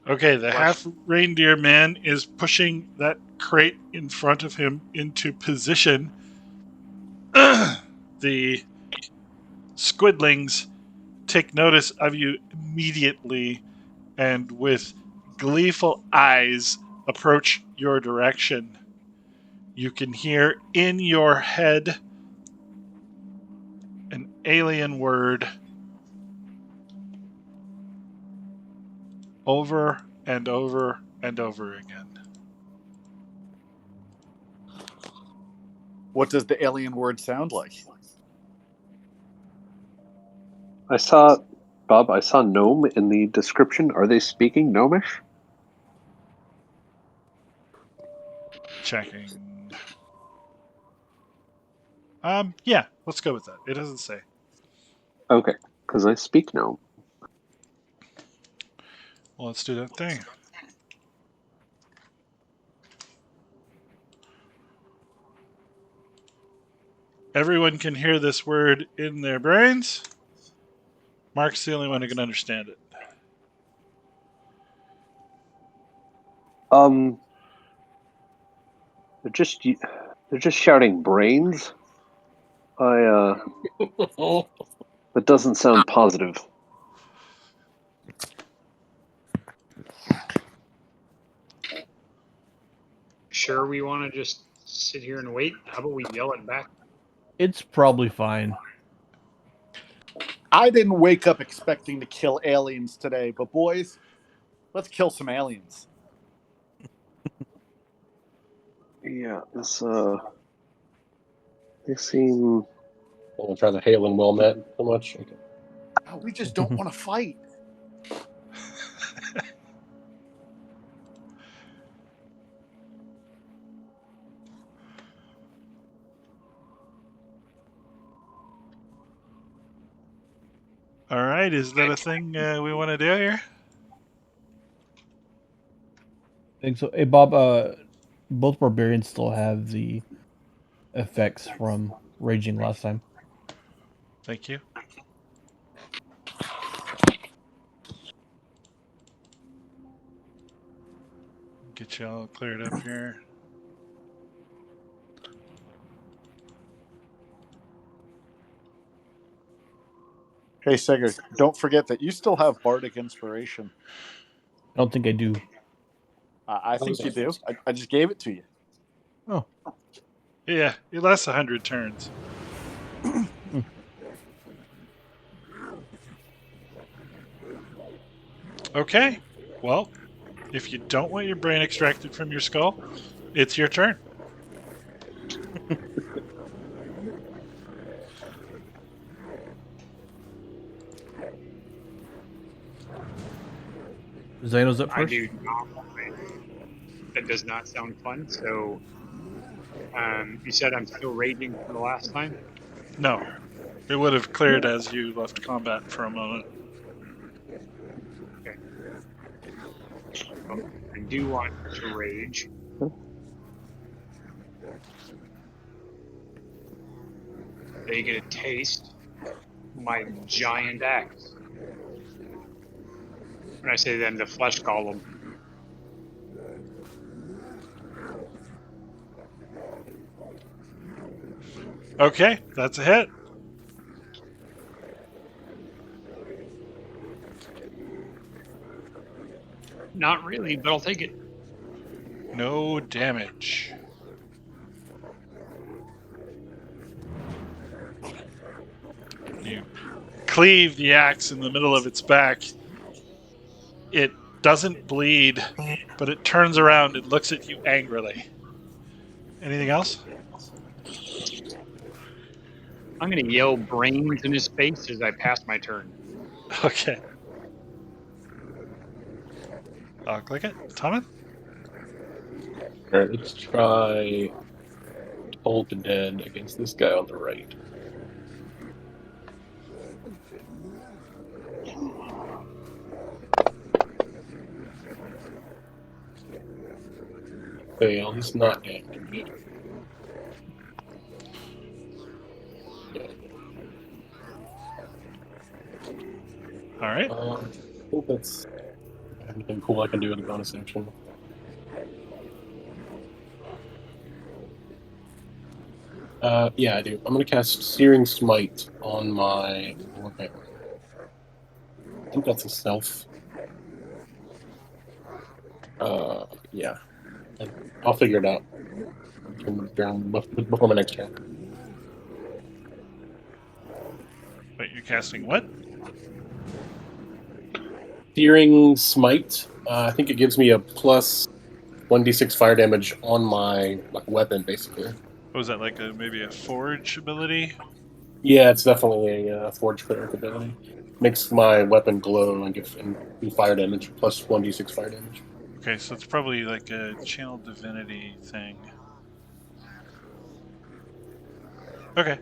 Okay, the Flesh. half reindeer man is pushing that crate in front of him into position. The squidlings take notice of you immediately and with gleeful eyes approach your direction. You can hear in your head an alien word over and over and over again. What does the alien word sound like? I saw, Bob, I saw gnome in the description. Are they speaking gnomish? Checking. Yeah, let's go with that. It doesn't say. Okay, because I speak gnome. Well, let's do that thing. Everyone can hear this word in their brains. Mark's the only one who can understand it. They're just shouting brains. That doesn't sound positive. Sure, we want to just sit here and wait. How about we yell it back? It's probably fine. I didn't wake up expecting to kill aliens today, but boys, let's kill some aliens. Yeah, they seem. I'll try the hail and well met so much. Okay. Oh, we just don't want to fight. All right, is that a thing we want to do here? I think so. Hey, Bob, both barbarians still have the effects from raging last time. Thank you. Get you all cleared up here. Hey, Sega, don't forget that you still have Bardic Inspiration. I don't think I do. I think you do. I just gave it to you. Oh. Yeah, it lasts 100 turns. Okay, well, if you don't want your brain extracted from your skull, it's your turn. Zano's up I first. do not. That does not sound fun. So, you said I'm still raging from the last time. No, it would have cleared as you left combat for a moment. Okay. I do want to rage. They get a taste my giant axe. When I say them, the flesh golem. Okay, that's a hit. Not really, but I'll take it. No damage. You cleave the axe in the middle of its back. It doesn't bleed, but it turns around and looks at you angrily. Anything else? I'm gonna yell brains in his face as I pass my turn. Okay. I'll click it. Thomas? Alright, let's try Toll the Dead against this guy on the right. Fail, he's not damaged. All right. I think that's anything cool I can do in the bonus action. Yeah, I do. I'm gonna cast Searing Smite on my warhammer. I think that's a self. Yeah. I'll figure it out. Before my next turn. Wait, you're casting what? Searing Smite. I think it gives me a plus 1d6 fire damage on my weapon, basically. What was that, like maybe a forge ability? Yeah, it's definitely a forge cleric ability. Makes my weapon glow and do fire damage, plus 1d6 fire damage. Okay, so it's probably like a channel divinity thing. Okay.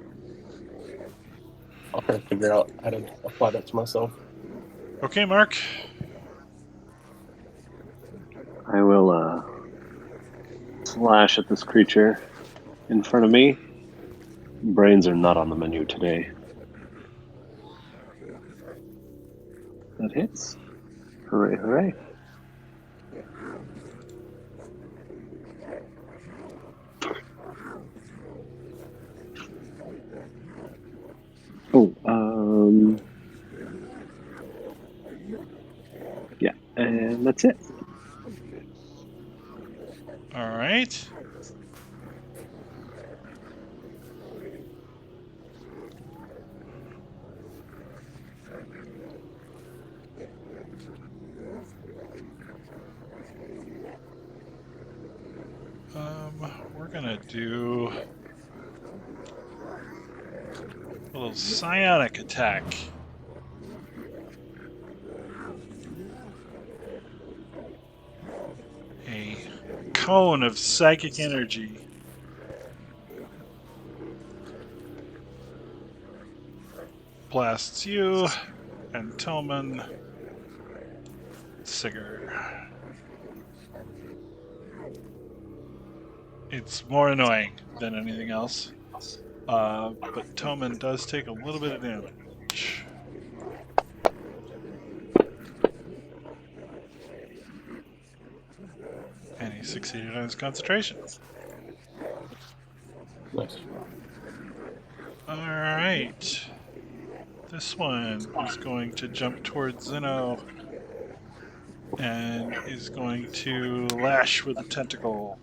I'll try to figure out how to apply that to myself. Okay, Mark. I will slash at this creature in front of me. Brains are not on the menu today. That hits. Hooray, hooray. Oh, yeah, and that's it. All right. We're gonna do a little psionic attack. A cone of psychic energy. Blasts you and Tillman Sigurd. It's more annoying than anything else. But Toman does take a little bit of damage. And he succeeded on his concentration. Nice. Alright. This one is going to jump towards Zeno and is going to lash with a tentacle.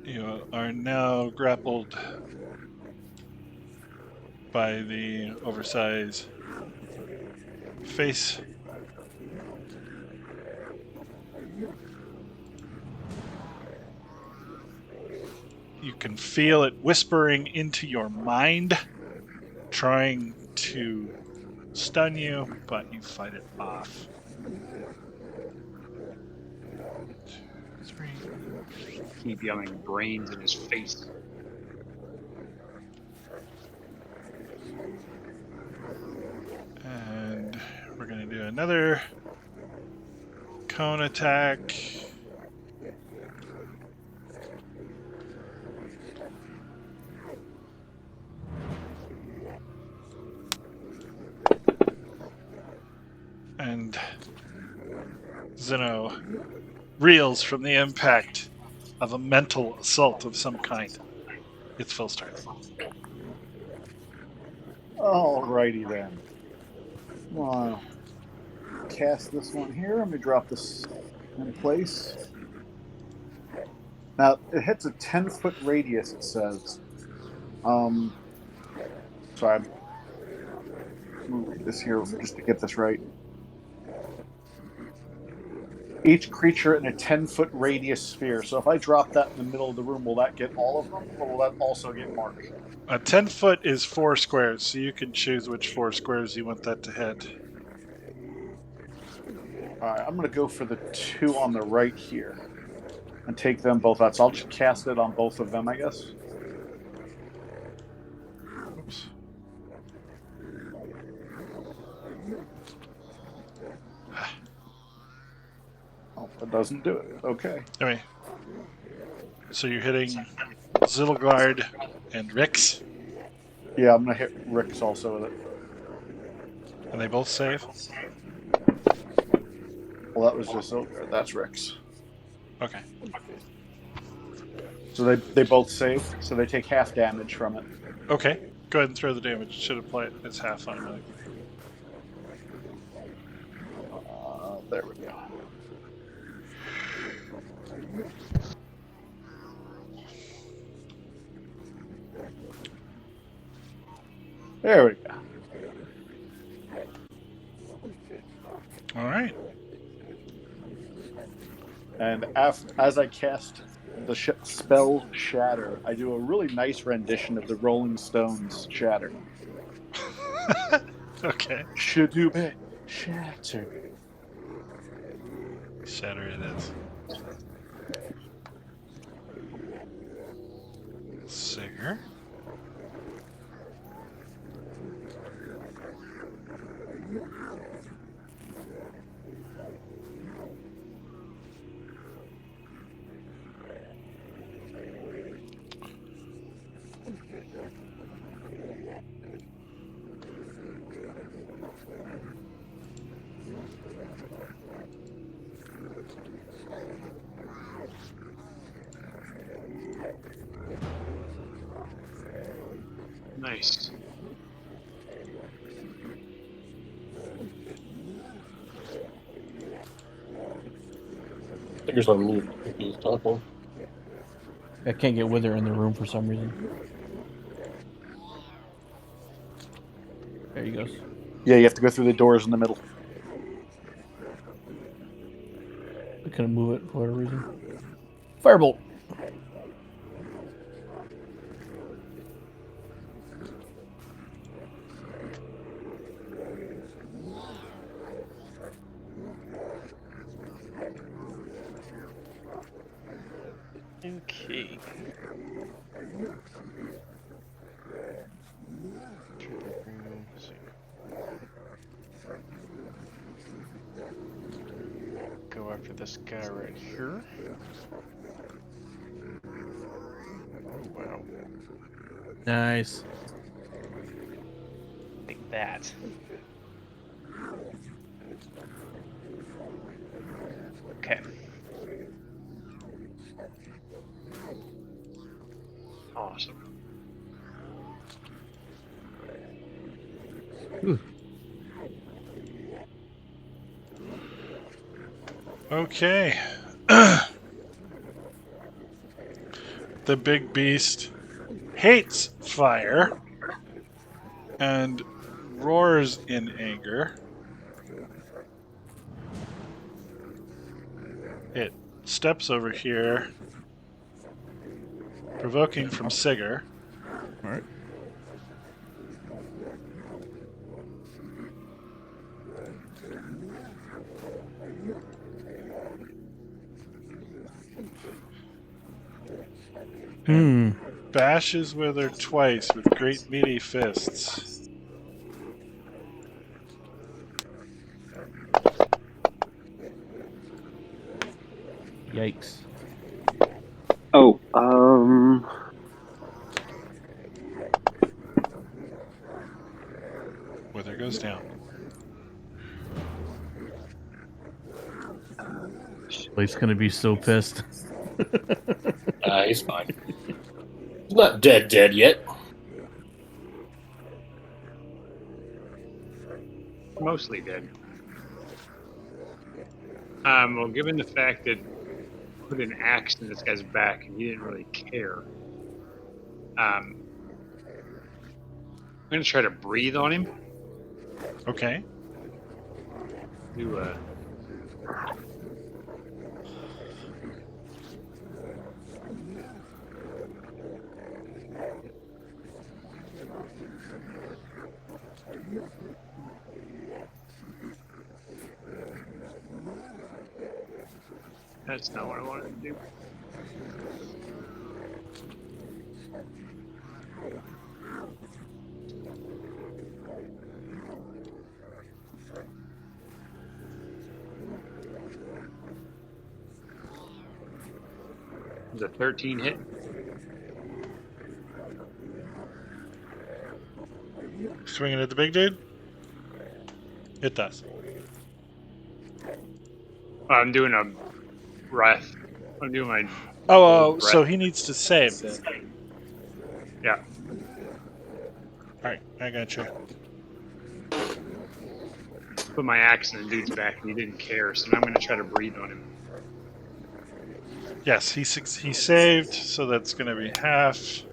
You are now grappled by the oversized face. You can feel it whispering into your mind, trying to stun you, but you fight it off. 2, 3. Keep yelling brains in his face. And we're going to do another cone attack. And Zeno reels from the impact of a mental assault of some kind. It's full start. Alrighty then. Well, cast this one here. Let me drop this in place. Now it hits a 10-foot radius. It says. Sorry, I'm gonna read this here just to get this right. Each creature in a 10-foot radius sphere. So if I drop that in the middle of the room, will that get all of them, or will that also get marked? A 10-foot is 4 squares, so you can choose which 4 squares you want that to hit. Alright, I'm going to go for the 2 on the right here and take them both out. So I'll just cast it on both of them, I guess. Oops. Oh, that doesn't do it. Okay. Anyway, so you're hitting Zilgard and Rix, Yeah, I'm going to hit Rick's also with it. and they both save. Well, that was just that's Rick's. Okay. So they both save, so they take half damage from it. Okay. Go ahead and throw the damage. It should apply it as half automatically. There we go. There we go. All right. And as I cast the spell Shatter, I do a really nice rendition of the Rolling Stones Shatter. Okay. Shadube, shatter. Shatter it is. Singer. Nice. I think he's on mute if he's talking. I can't get Wither in the room for some reason. There he goes. Yeah, you have to go through the doors in the middle. I couldn't move it for whatever reason. Firebolt. Okay. Go after this guy right here. Oh wow. Nice. Take that. Okay. Awesome. Okay. The big beast hates fire and roars in anger. It steps over here, provoking from Sigger. All right. Bashes with her twice with great meaty fists. Yikes. Oh, Wither goes down. Blake's gonna be so pissed. He's fine. He's not dead yet. Mostly dead. Well, given the fact that I put an axe in this guy's back and he didn't really care, I'm gonna try to breathe on him. Okay. Do That's not what I wanted to do. Is a 13 hit? Swinging at the big dude? It does. I'm doing a breath. I'm doing my. Oh, breath. so he needs to save then. Yeah. Alright, I got you. Put my axe in the dude's back and he didn't care, so now I'm going to try to breathe on him. Yes, he saved, so that's going to be half.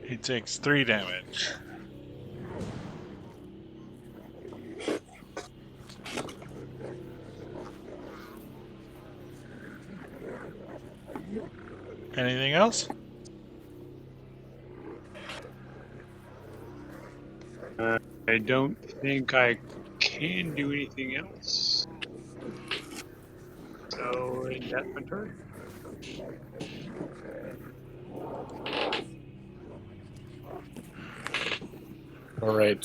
He takes 3 damage. Anything else? I don't think I can do anything else. So, that's my turn. All right.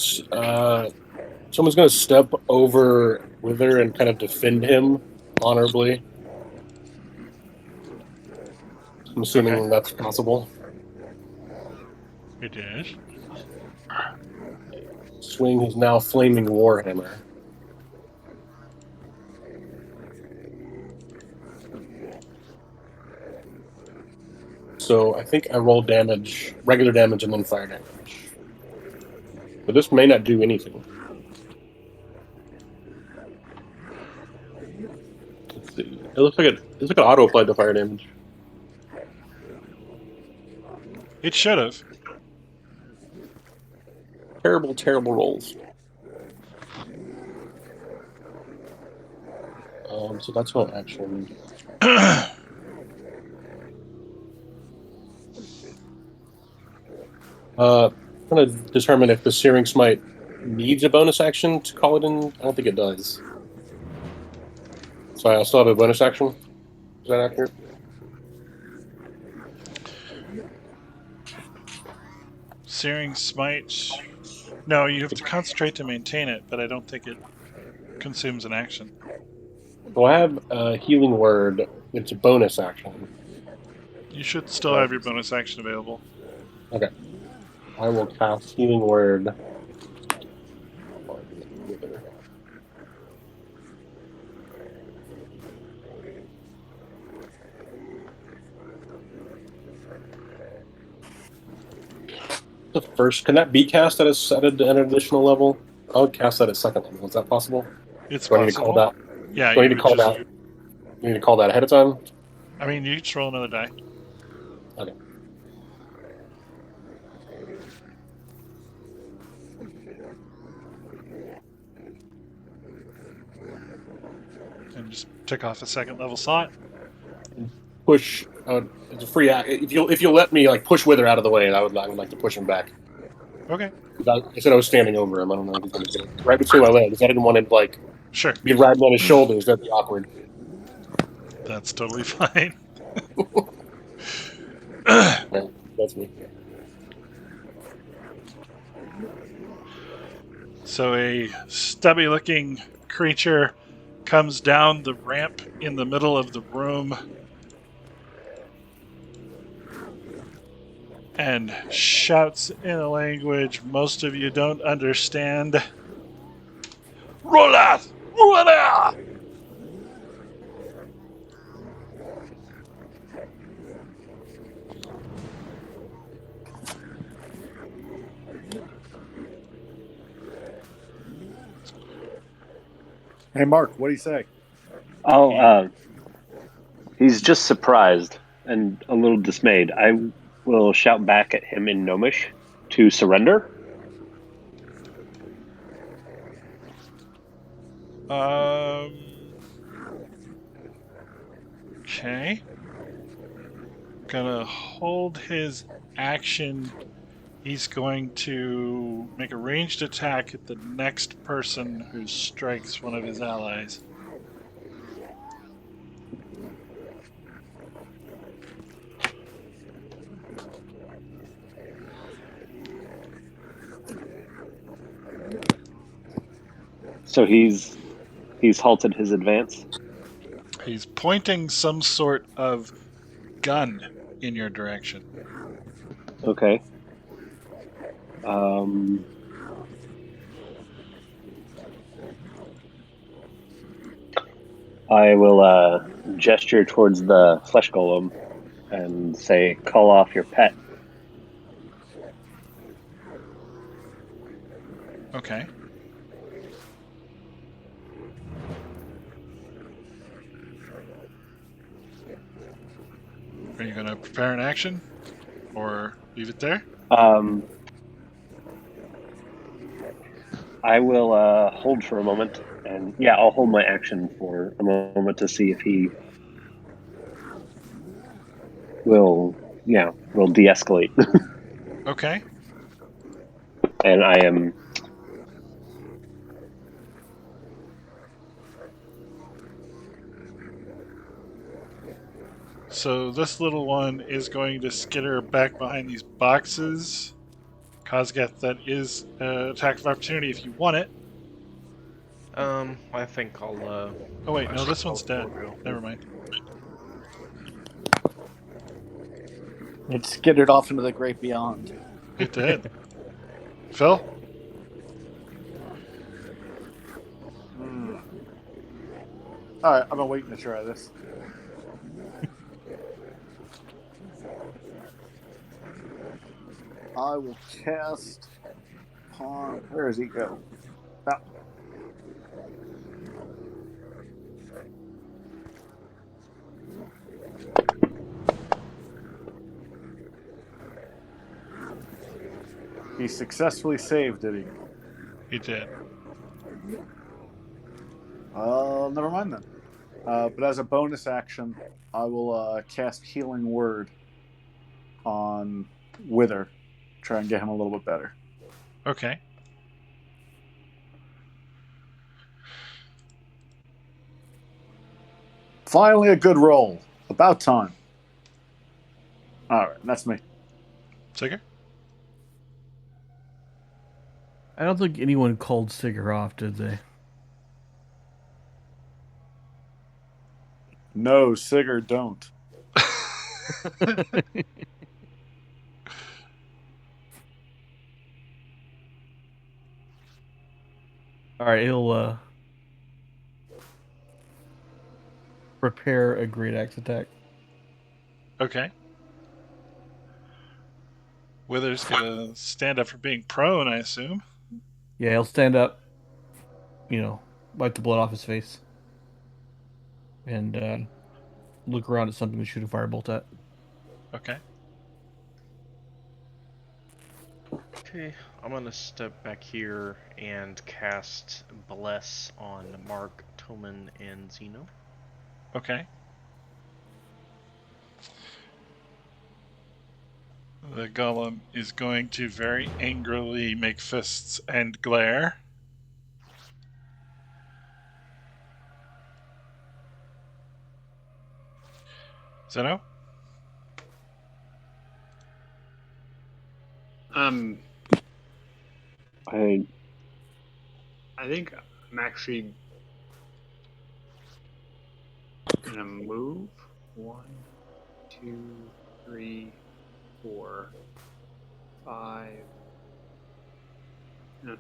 Someone's going to step over Wither and kind of defend him honorably. I'm assuming that's possible. It is. Swing his now flaming warhammer. So I think I roll damage, regular damage, and then fire damage. But this may not do anything. Let's see. It looks like it auto applied the fire damage. It should have. Terrible, terrible rolls. So that's my action. I'm going to determine if the Searing Smite needs a bonus action to call it in. I don't think it does. So I still have a bonus action. Is that accurate? Searing Smite. No, you have to concentrate to maintain it, but I don't think it consumes an action. Well, I have a Healing Word. It's a bonus action. You should still have your bonus action available. Okay. I will cast Healing Word. The first, can that be cast at an additional level? I would cast that at second level. Is that possible? It's Do I possible. need to call that? Yeah, Do I you need to would call just. that? You need to call that ahead of time? I mean, you just roll another die. Okay. And just tick off a second level slot. Push. It's a free act. If you'll let me like push Wither out of the way, I would like to push him back. Okay. I said I was standing over him. I don't know if he's gonna get it right between my legs. I didn't want him to like Sure. be riding on his shoulders. That'd be awkward. That's totally fine. Yeah, that's me. So a stubby looking creature comes down the ramp in the middle of the room and shouts in a language most of you don't understand. Rolla! Rolla! Hey, Mark, what do you say? Oh, he's just surprised and a little dismayed. I will shout back at him in Gnomish to surrender. Okay. Gonna hold his action. He's going to make a ranged attack at the next person who strikes one of his allies. So he's halted his advance. He's pointing some sort of gun in your direction. Okay. I will gesture towards the flesh golem and say, "Call off your pet." Okay. Are you going to prepare an action or leave it there? I will hold for a moment, and I'll hold my action for a moment to see if he will de-escalate. Okay. And I am. So this little one is going to skitter back behind these boxes. Kazgath, that is an attack of opportunity if you want it. I think I'll Oh wait, I no, think this I'll one's dead. forego. Never mind. It skittered off into the great beyond. It did. Phil? All right, I've been waiting to try this. I will cast upon. Where does he go? That one. He successfully saved, did he? He did. Never mind then. But as a bonus action, I will cast Healing Word on Wither, try and get him a little bit better. Okay. Finally, a good roll. About time. All right, that's me. Sigger? I don't think anyone called Sigger off, did they? No, Sigurd, don't. All right, he'll prepare a great axe attack. Okay. Wither's gonna stand up for being prone, I assume. Yeah, he'll stand up, wipe the blood off his face, and look around at something to shoot a firebolt at. Okay. Okay, I'm gonna step back here and cast Bless on Mark, Toman, and Zeno. Okay. The golem is going to very angrily make fists and glare. Zeno? I I think I'm actually gonna move. 1, 2, 3, 4, 5. I'm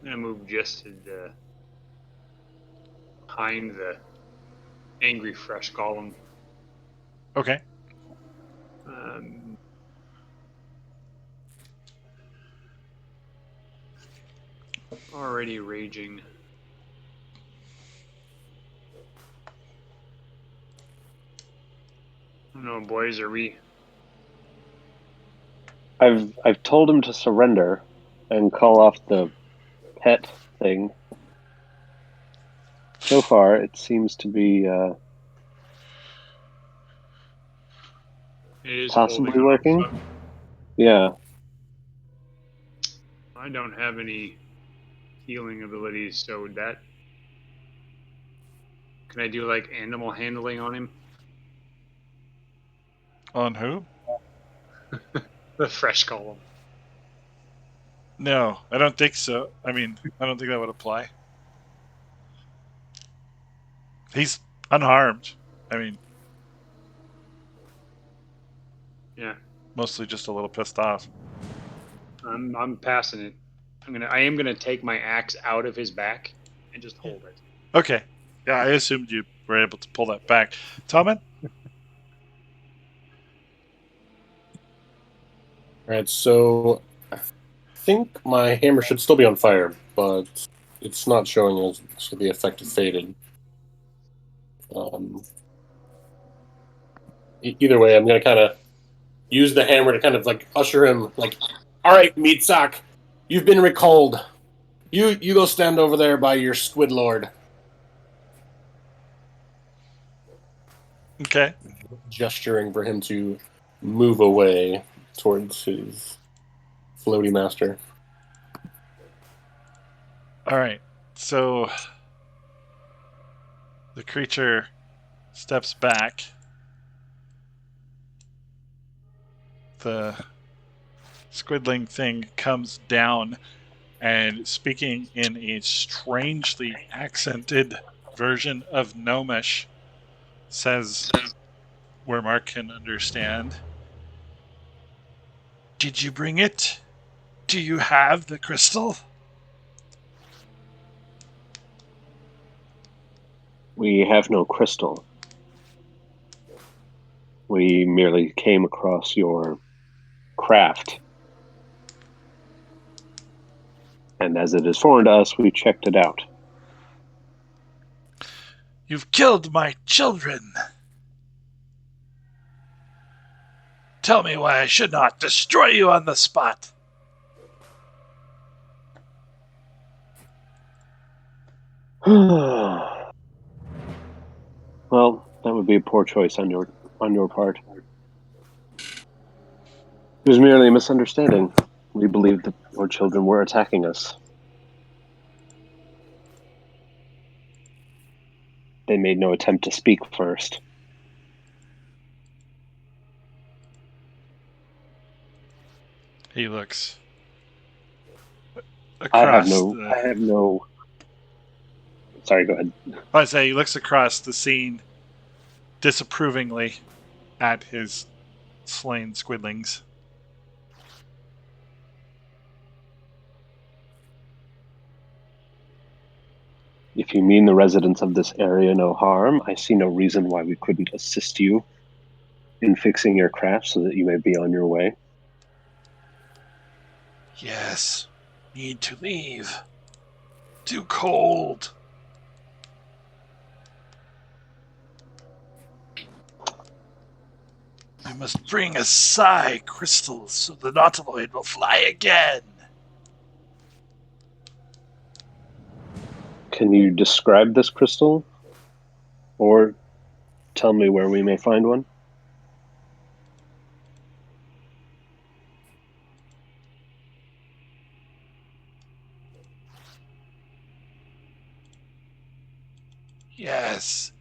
gonna move just to the behind the angry fresh golem. Okay. Already raging. I don't know, boys. Are we? I've told him to surrender and call off the pet thing. So far, it seems to be It is possibly holding off. working. So Yeah. I don't have any healing abilities, so that. Can I do like animal handling on him? On who? The fresh golem. No, I don't think so. I mean, I don't think that would apply. He's unharmed. I mean, Yeah, mostly just a little pissed off. I'm passing it. I am gonna take my axe out of his back and just hold it. Okay. Yeah, I assumed you were able to pull that back. Tommen? Alright, so I think my hammer should still be on fire, but it's not showing as so the effect faded. Either way, I'm going to kind of use the hammer to kind of like usher him, like, all right, meat sack, you've been recalled. You go stand over there by your squid lord. Okay. Gesturing for him to move away towards his floaty master. All right. So the creature steps back. The squidling thing comes down and, speaking in a strangely accented version of Gnomish, says, where Mark can understand, "Did you bring it? Do you have the crystal?" We have no crystal. We merely came across your craft. And as it is foreign to us, we checked it out. "You've killed my children. Tell me why I should not destroy you on the spot." Well, that would be a poor choice on your part. It was merely a misunderstanding. We believed that your children were attacking us. They made no attempt to speak first. He looks I have across no. Sorry, go ahead. I say he looks across the scene disapprovingly at his slain squidlings. If you mean the residents of this area no harm, I see no reason why we couldn't assist you in fixing your craft so that you may be on your way. Yes, need to leave. Too cold. We must bring a psi crystal so the nautiloid will fly again. Can you describe this crystal? Or tell me where we may find one? Yes,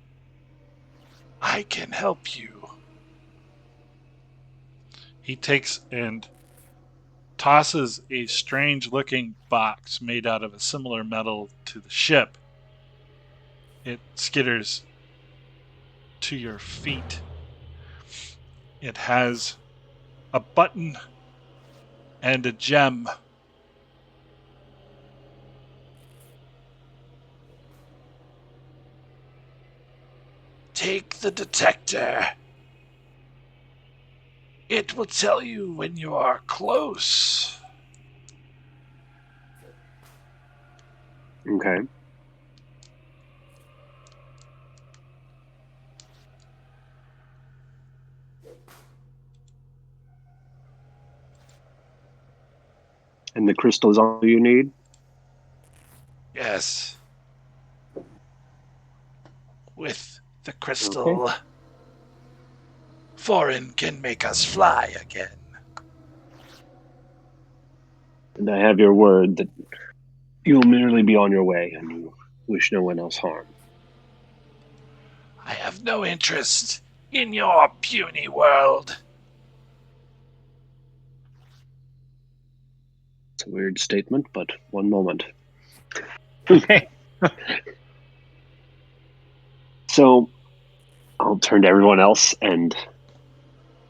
I can help you. He takes and tosses a strange-looking box made out of a similar metal to the ship. It skitters to your feet. It has a button and a gem. take the detector. It will tell you when you are close. Okay. And the crystal is all you need? Yes. With the crystal, Foreign can make us fly again. And I have your word that you'll merely be on your way and you wish no one else harm. I have no interest in your puny world. It's a weird statement, but one moment. Okay. So I'll turn to everyone else and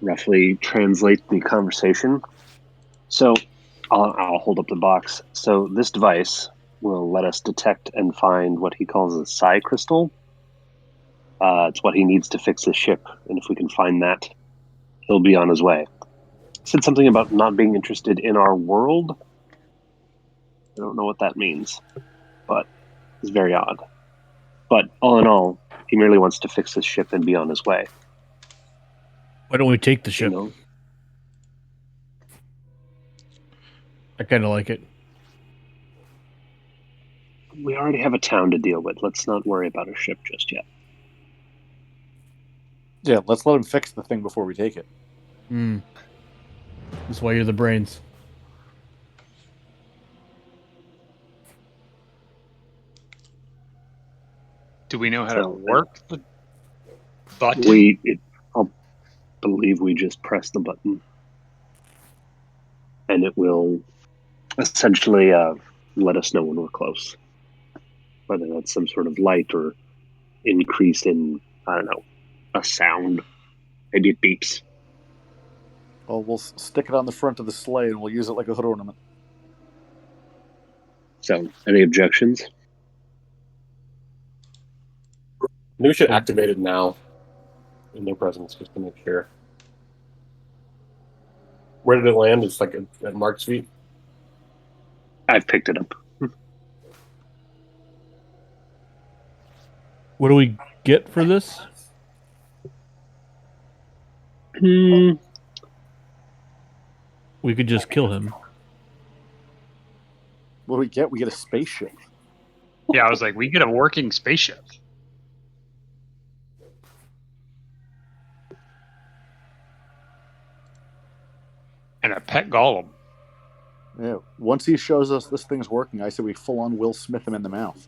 roughly translate the conversation. So I'll hold up the box. So this device will let us detect and find what he calls a psi crystal. It's what he needs to fix his ship, and if we can find that, he'll be on his way. He said something about not being interested in our world. I don't know what that means, but it's very odd. But all in all, he merely wants to fix his ship and be on his way. Why don't we take the You ship? know, I kind of like it. we already have a town to deal with. Let's not worry about a ship just yet. Yeah, let's let him fix the thing before we take it. That's why you're the brains. Do we know how to So work the button? I'll believe we just press the button, and it will essentially let us know when we're close. Whether that's some sort of light or increase in, I don't know, a sound. Maybe it beeps. Well, we'll stick it on the front of the sleigh and we'll use it like a hood ornament. So, any objections? Maybe we should activate it now in their presence just to make sure. Where did it land? It's like at Mark's feet. I've picked it up. What do we get for this? Hmm. We could just kill him. What do we get? We get a spaceship. Yeah, I was like, we get a working spaceship. And a pet golem. Yeah. Once he shows us this thing's working, I say we full on Will Smith him in the mouth.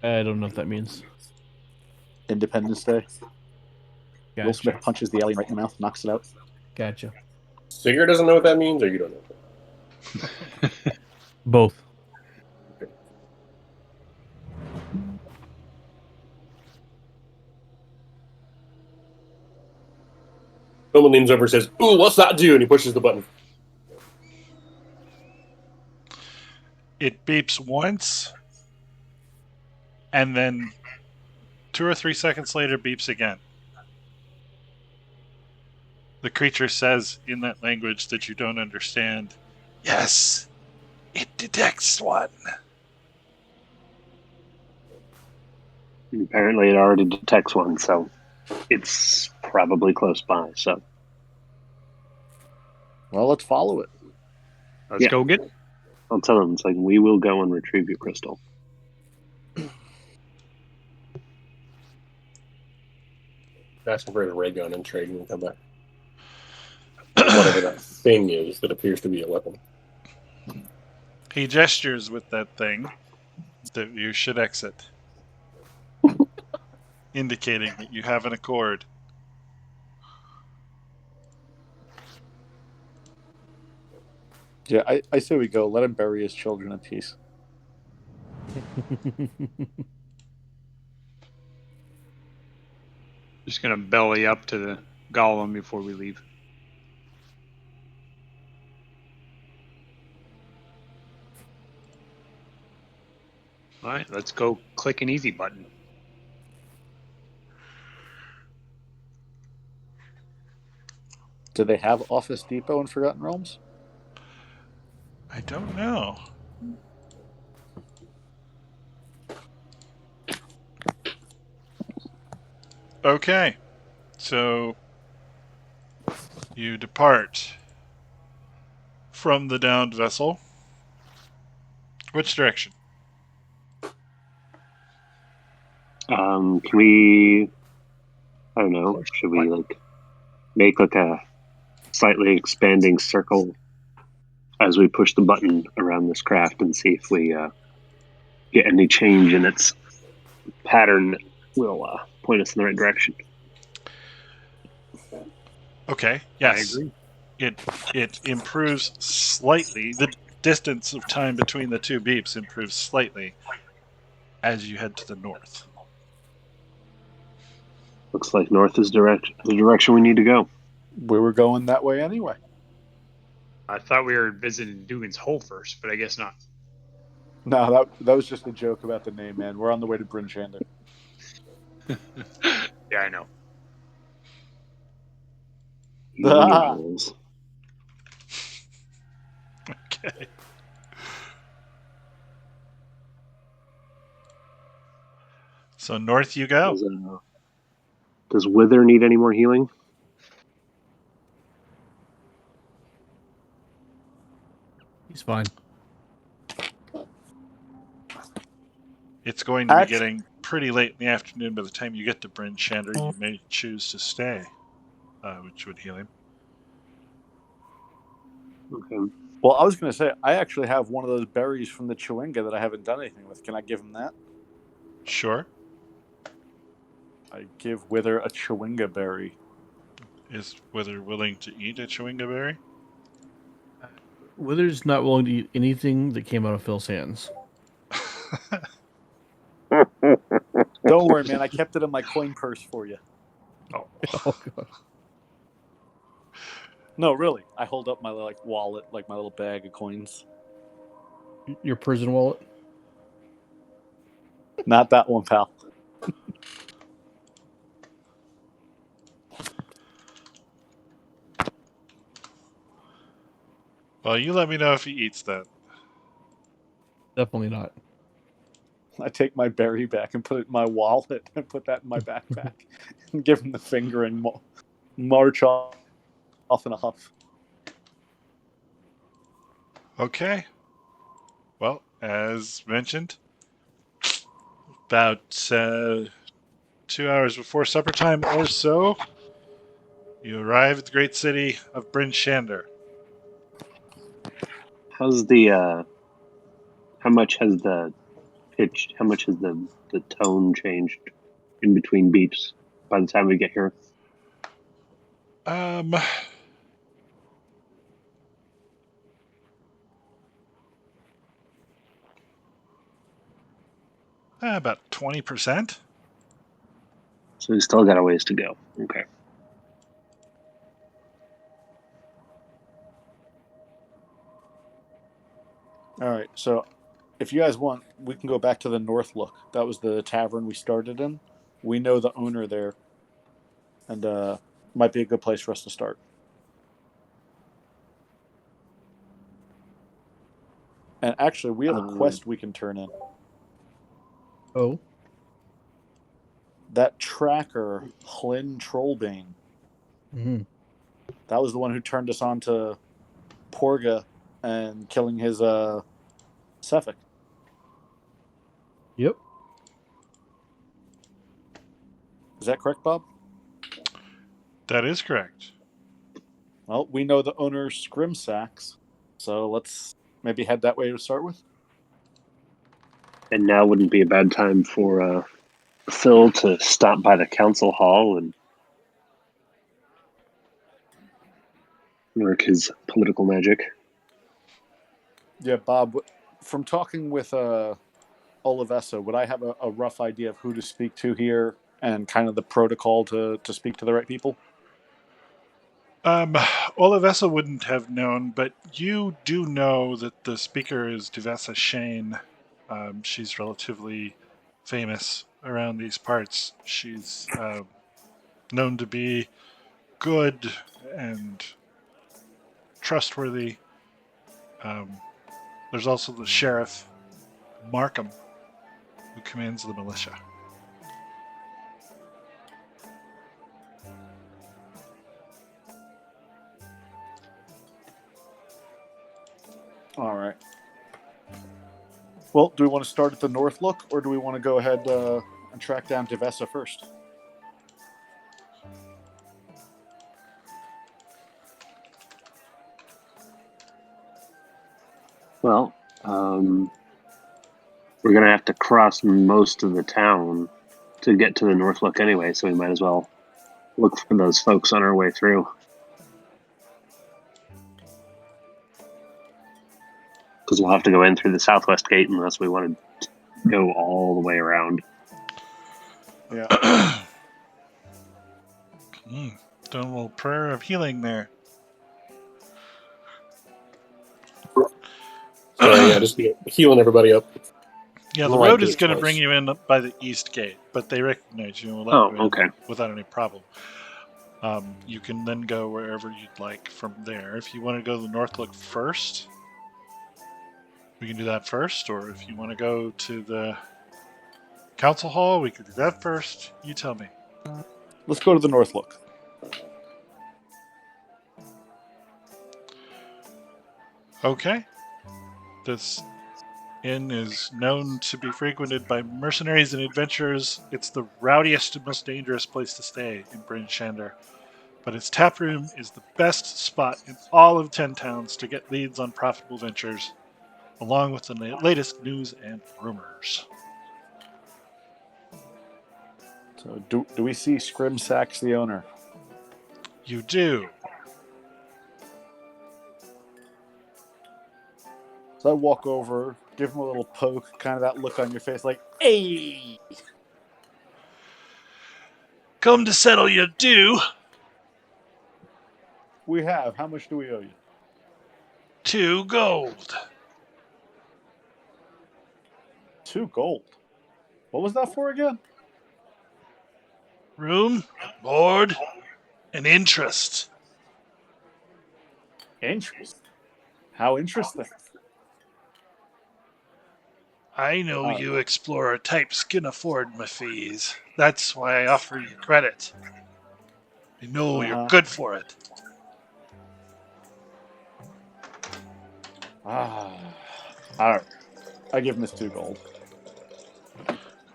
I don't know what that means. Independence Day. Gotcha. Will Smith punches the alien right in the mouth, knocks it out. Gotcha. Sigurd doesn't know what that means, or you don't know? Both. Okay. Someone leans over and says, "Ooh, what's that do?" And he pushes the button. It beeps once, and then 2 or 3 seconds later beeps again. The creature says in that language that you don't understand, "Yes, it detects one." And apparently, it already detects one, so it's probably close by. So, Well, let's follow it. Let's go get it. I'll tell them, it's like, we will go and retrieve your crystal. Ask him for his ray gun and trade and come back. Whatever that thing is that appears to be a weapon. He gestures with that thing that you should exit, indicating that you have an accord. Yeah, I say we go. Let him bury his children in peace. Just gonna belly up to the golem before we leave. All right, let's go click an easy button. Do they have Office Depot in Forgotten Realms? I don't know. Okay, so you depart from the downed vessel. Which direction? Can we? I don't know. Should we make a slightly expanding circle as we push the button around this craft and see if we get any change in its pattern that will point us in the right direction? Okay, I yes. agree. It improves slightly. The distance of time between the two beeps improves slightly as you head to the north. Looks like north is the direction we need to go. We were going that way anyway. I thought we were visiting Dugan's Hole first, but I guess not. No, that was just a joke about the name, man. We're on the way to Bryn Shander. Yeah, I know. You and your holes. Okay. So north you go. Does Wither need any more healing? He's fine. It's going to be getting pretty late in the afternoon by the time you get to Bryn Shander. You may choose to stay, which would heal him. Okay. Well, I was going to say, I actually have one of those berries from the Chewinga that I haven't done anything with. Can I give him that? Sure. I give Wither a Chewinga berry. Is Wither willing to eat a Chewinga berry? Wither's not willing to eat anything that came out of Phil's hands. Don't worry, man. I kept it in my coin purse for you. Oh God. No, really. I hold up my wallet, like my little bag of coins. Your prison wallet? Not that one, pal. Well, you let me know if he eats that. Definitely not. I take my berry back and put it in my wallet and put that in my backpack and give him the finger and march off in a huff. Okay. Well, as mentioned, about 2 hours before supper time or so, you arrive at the great city of Bryn Shander. How's the how much has the pitch? How much has the tone changed in between beeps by the time we get here? About 20%. So we still got a ways to go. Okay. All right, so if you guys want, we can go back to the North Look. That was the tavern we started in. We know the owner there, and might be a good place for us to start. And actually, we have a quest we can turn in. Oh? That tracker, Hlyn Trollbane, Mm-hmm. that was the one who turned us on to Porga and killing his Sefik. Yep. Is that correct, Bob? That is correct. Well, we know the owner Scrimsacks, so let's maybe head that way to start with. And now wouldn't be a bad time for Phil to stop by the council hall and work his political magic. Yeah, Bob, from talking with Olivessa, would I have a rough idea of who to speak to here and kind of the protocol to speak to the right people? Olivessa wouldn't have known, but you do know that the speaker is Duvessa Shane. She's relatively famous around these parts. She's known to be good and trustworthy. There's also the sheriff, Markham, who commands the militia. All right. Well, do we want to start at the North Look, or do we want to go ahead and track down Devessa first? Well, we're going to have to cross most of the town to get to the North Look anyway, so we might as well look for those folks on our way through. Because we'll have to go in through the southwest gate unless we want to go all the way around. Yeah. Doing a little prayer of healing there. So yeah, just healing everybody up. Yeah, the Well, I road did is going to twice. bring you in by the east gate, but they recognize you and will Oh, let you in okay. without any problem. You can then go wherever you'd like from there. If you want to go to the North Look first, we can do that first. Or if you want to go to the council hall, we could do that first. You tell me. Let's go to the North Look. Okay. This inn is known to be frequented by mercenaries and adventurers. It's the rowdiest and most dangerous place to stay in Bryn Shander. But its tap room is the best spot in all of 10 towns to get leads on profitable ventures, along with the latest news and rumors. So, do we see Scrimsax, the owner? You do. So I walk over, give him a little poke, kind of that look on your face, like, "Hey!" Come to settle your due. We have. How much do we owe you? 2 gold. 2 gold. What was that for again? Room, board, and interest. Interest. How interesting. I know you explorer types can afford my fees. That's why I offer you credit. I know you're good for it. All right. I give him his 2 gold.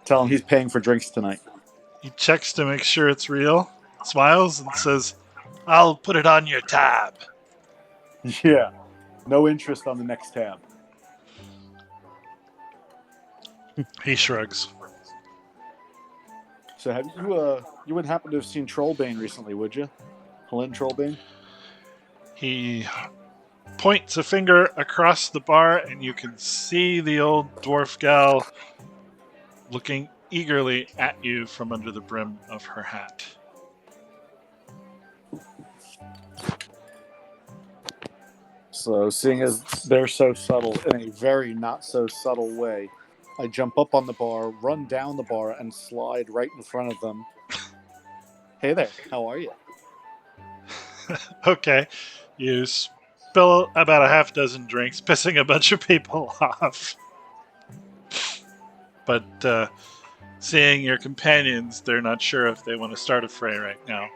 Tell him he's paying for drinks tonight. He checks to make sure it's real, smiles, and says, I'll put it on your tab. Yeah. No interest on the next tab. He shrugs. So have you wouldn't happen to have seen Trollbane recently, would you? Helene Trollbane? He points a finger across the bar, and you can see the old dwarf gal looking eagerly at you from under the brim of her hat. So, seeing as they're so subtle in a very not so subtle way, I jump up on the bar, run down the bar, and slide right in front of them. Hey there, how are you? Okay. You spill about a half dozen drinks, pissing a bunch of people off. But seeing your companions, they're not sure if they want to start a fray right now.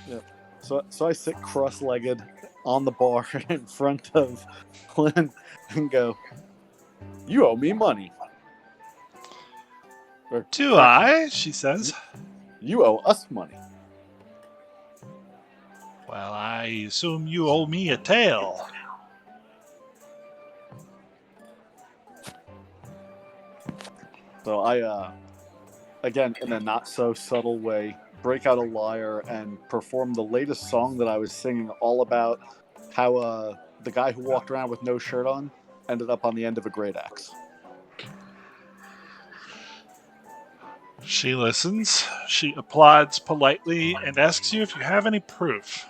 Yep. So I sit cross-legged on the bar in front of Lynn and go, "You owe me money." Or, Do I? She says. You owe us money. Well, I assume you owe me a tail. So I, again, in a not so subtle way, break out a lyre and perform the latest song that I was singing, all about how the guy who walked around with no shirt on ended up on the end of a great axe. She listens. She applauds politely and asks you if you have any proof.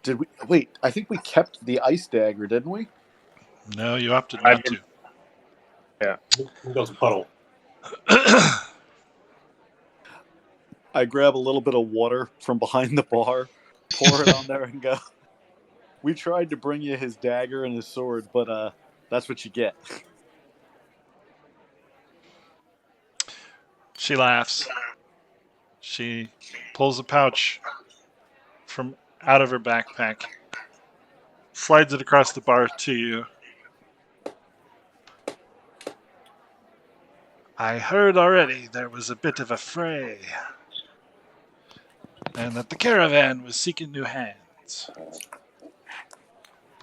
Did we wait? I think we kept the ice dagger, didn't we? No, you opted not to. Yeah. It goes puddle. I grab a little bit of water from behind the bar, pour it on there, and go. We tried to bring you his dagger and his sword, but that's what you get. She laughs. She pulls a pouch from out of her backpack, slides it across the bar to you. I heard already there was a bit of a fray, and that the caravan was seeking new hands.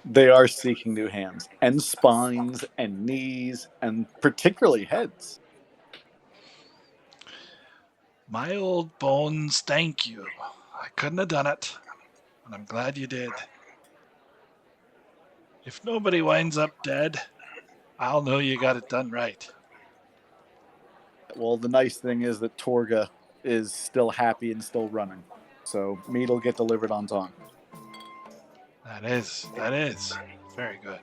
They are seeking new hands, and spines, and knees, and particularly heads. My old bones, thank you. I couldn't have done it, and I'm glad you did. If nobody winds up dead, I'll know you got it done right. Well, the nice thing is that Torga is still happy and still running, so meat will get delivered on time. That is very good.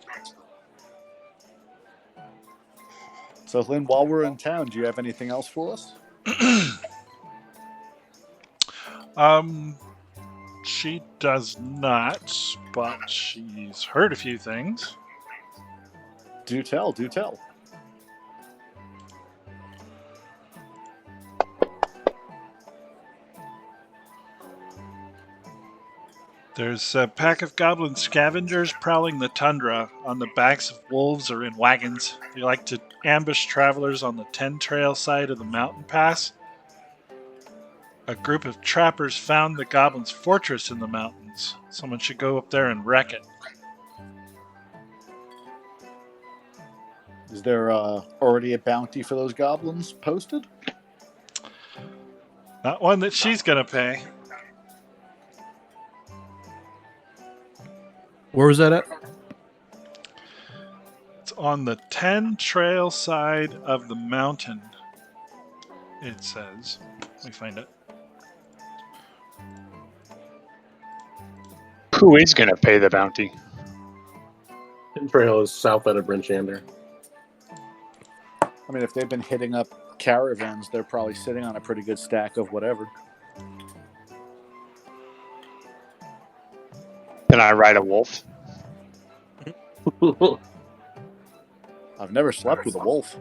So, Lynn, while we're in town, do you have anything else for us? She does not, but she's heard a few things. Do tell, do tell. There's a pack of goblin scavengers prowling the tundra on the backs of wolves or in wagons. They like to ambush travelers on the 10 trail side of the mountain pass. A group of trappers found the goblins' fortress in the mountains. Someone should go up there and wreck it. Is there already a bounty for those goblins posted? Not one that she's gonna pay. Where was that at? It's on the 10 trail side of the mountain, it says. Let me find it. Who is going to pay the bounty? Trail is south out of Brinchander. I mean, if they've been hitting up caravans, they're probably sitting on a pretty good stack of whatever. Can I ride a wolf? I've never slept with a wolf.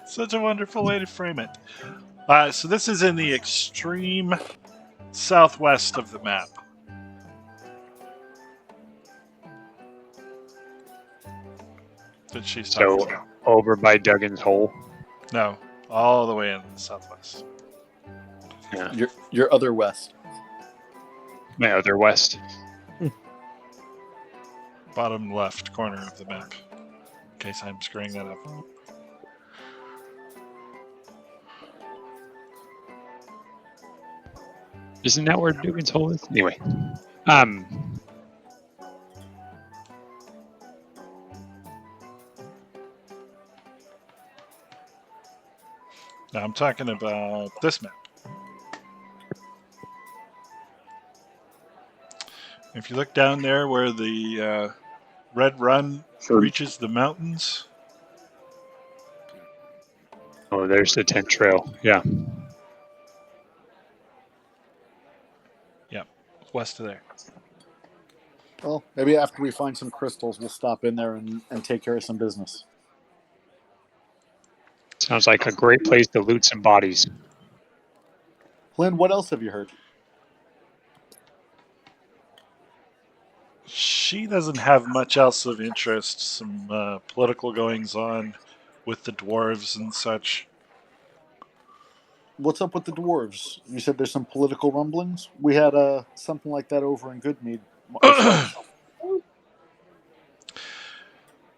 Such a wonderful way to frame it. So this is in the extreme southwest of the map. That she's talking So about. over by Duggan's Hole. No, all the way in the southwest. Yeah. Your other west. My other west. Bottom left corner of the map. In case I'm screwing that up. Isn't that where Duggan's Hole is? Anyway. Now I'm talking about this map. If you look down there where the Red Run reaches the mountains. Oh, there's the 10 trail. Yeah. Yep, west of there. Well, maybe after we find some crystals, we'll stop in there and take care of some business. Sounds like a great place to loot some bodies. Lynn, what else have you heard? She doesn't have much else of interest. Some political goings on with the dwarves and such. What's up with the dwarves? You said there's some political rumblings. We had something like that over in Goodmead.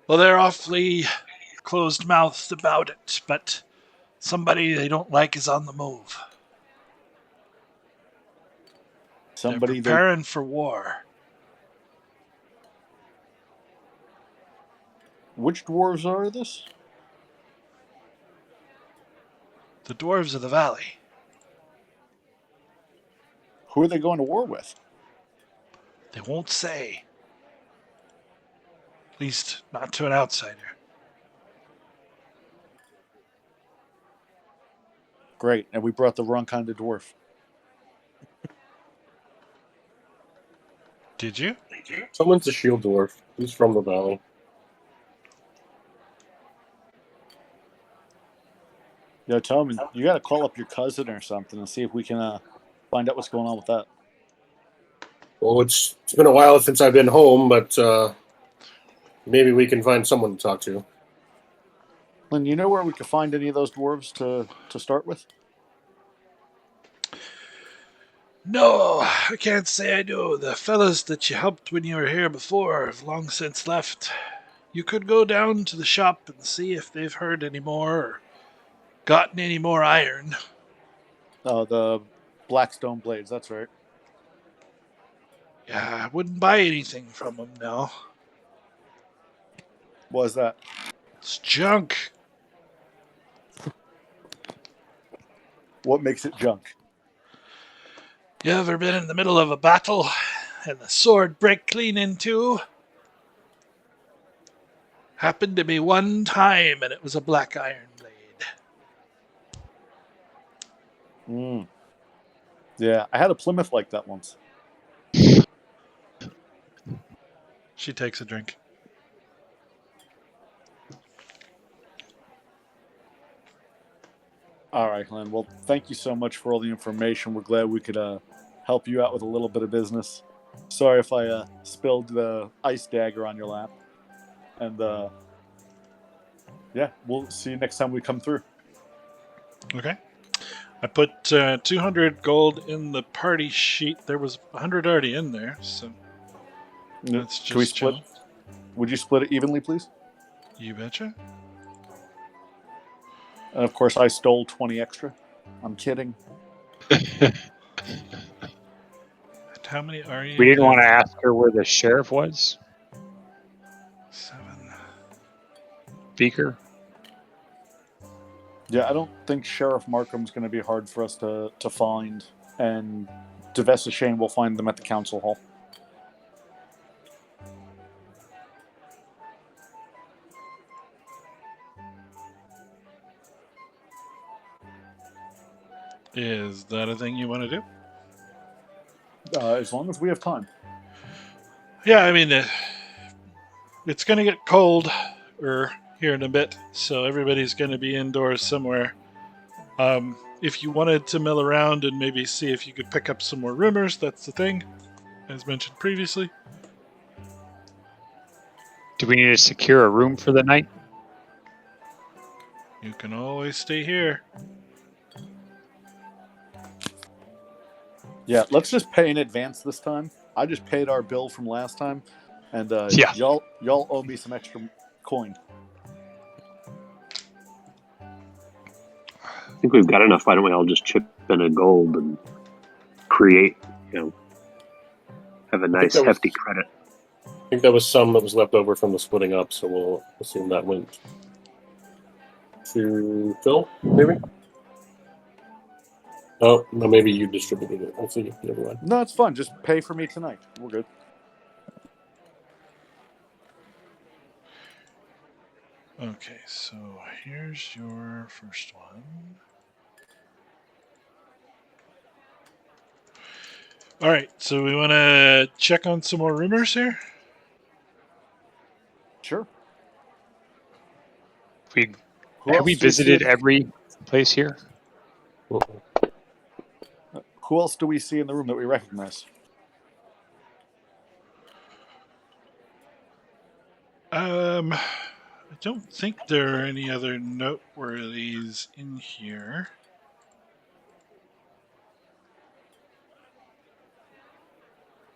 Well, they're awfully closed-mouthed about it, but somebody they don't like is on the move. Somebody they're preparing for war. Which dwarves are this? The dwarves of the valley. Who are they going to war with? They won't say. At least, not to an outsider. Great, and we brought the wrong kind of dwarf. Did you? Someone's a shield dwarf. He's from the valley. Yo, tell him you got to call up your cousin or something and see if we can find out what's going on with that. Well, it's been a while since I've been home, but maybe we can find someone to talk to. Lynn, you know where we could find any of those dwarves to start with? No, I can't say I do. The fellas that you helped when you were here before have long since left. You could go down to the shop and see if they've heard any more or gotten any more iron. The Blackstone blades. That's right. Yeah, I wouldn't buy anything from them now. What is that? It's junk. What makes it junk? You ever been in the middle of a battle and the sword break clean in two? Happened to me one time and it was a black iron blade. Yeah, I had a Plymouth like that once. She takes a drink. All right, Glenn. Well, thank you so much for all the information. We're glad we could help you out with a little bit of business. Sorry if I spilled the ice dagger on your lap. And yeah, we'll see you next time we come through. Okay. I put 200 gold in the party sheet. There was 100 already in there, so that's just Can we split? chill. Would you split it evenly, please? You betcha. And of course, I stole 20 extra. I'm kidding. How many are you? We didn't want to ask her where the sheriff was. 7. Beaker. Yeah, I don't think Sheriff Markham's going to be hard for us to find. And Devessa Shane will find them at the council hall. Is that a thing you want to do? As long as we have time. Yeah, I mean, it's going to get cold here in a bit, so everybody's going to be indoors somewhere. If you wanted to mill around and maybe see if you could pick up some more rumors, that's the thing, as mentioned previously. Do we need to secure a room for the night? You can always stay here. Yeah, let's just pay in advance this time. I just paid our bill from last time, and Yeah. y'all owe me some extra coin. I think we've got enough. Why don't we all just chip in a gold and create, have a nice hefty credit. I think that was some that was left over from the splitting up, so we'll assume that went to Phil, maybe? Oh, no, maybe you distributed it. I'll see. Never mind. No, it's fun. Just pay for me tonight. We're good. Okay, so here's your first one. All right, so we want to check on some more rumors here? Sure. Have we visited every place here? Who else do we see in the room that we recognize? I don't think there are any other noteworthies in here.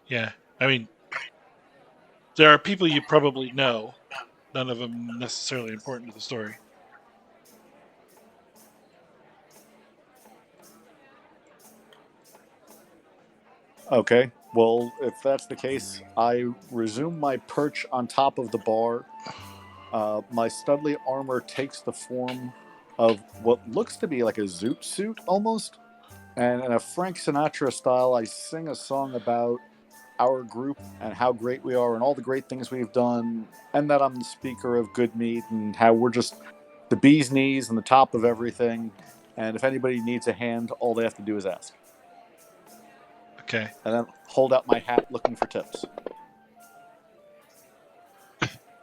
Yeah, I mean, there are people you probably know. None of them necessarily important to the story. Okay. Well, if that's the case, I resume my perch on top of the bar. My Studley armor takes the form of what looks to be like a zoot suit almost. And in a Frank Sinatra style, I sing a song about our group and how great we are and all the great things we've done, and that I'm the speaker of Good Meat and how we're just the bee's knees and the top of everything. And if anybody needs a hand, all they have to do is ask. Okay. And then hold out my hat looking for tips.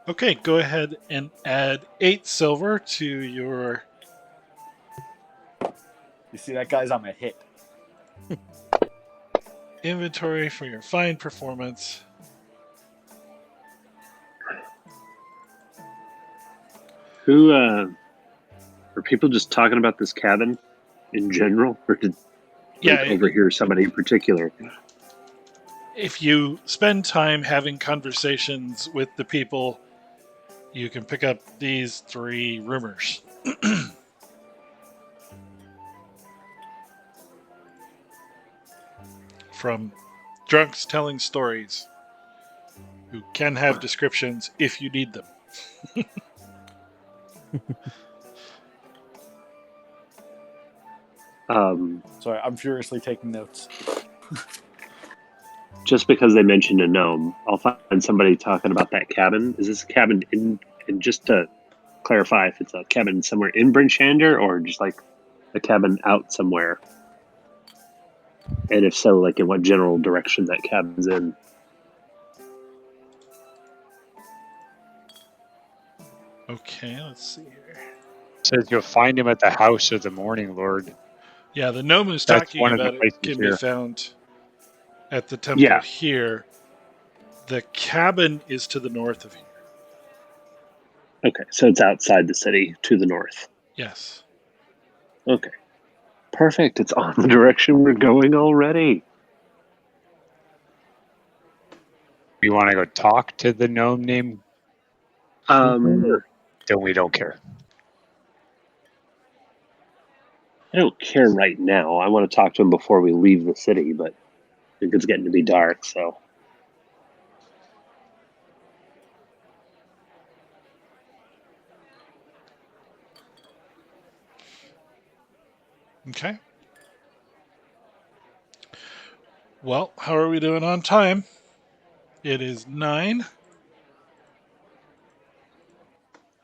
Okay, go ahead and add 8 silver to your. You see, that guy's on a hit. Inventory for your fine performance. Who are people just talking about this cabin in general, or did Yeah, overhear somebody in particular? if you spend time having conversations with the people, you can pick up these 3 rumors. From drunks telling stories who can have descriptions if you need them. Sorry, I'm furiously taking notes. Just because they mentioned a gnome, I'll find somebody talking about that cabin. Is this a cabin in? And just to clarify, if it's a cabin somewhere in Brinchander or just like a cabin out somewhere, and if so, like in what general direction that cabin's in. Okay, let's see here. Says you'll find him at the house of the Morning Lord. Yeah, the gnome who's That's talking one of the about it places can be here. found at the temple here. The cabin is to the north of here. Okay, so it's outside the city to the north. Yes. Okay, perfect. It's on the direction we're going already. You want to go talk to the gnome named? Sure. Then we don't care. I don't care right now. I want to talk to him before we leave the city, but I think it's getting to be dark, so. Okay. Well, how are we doing on time? It is 9.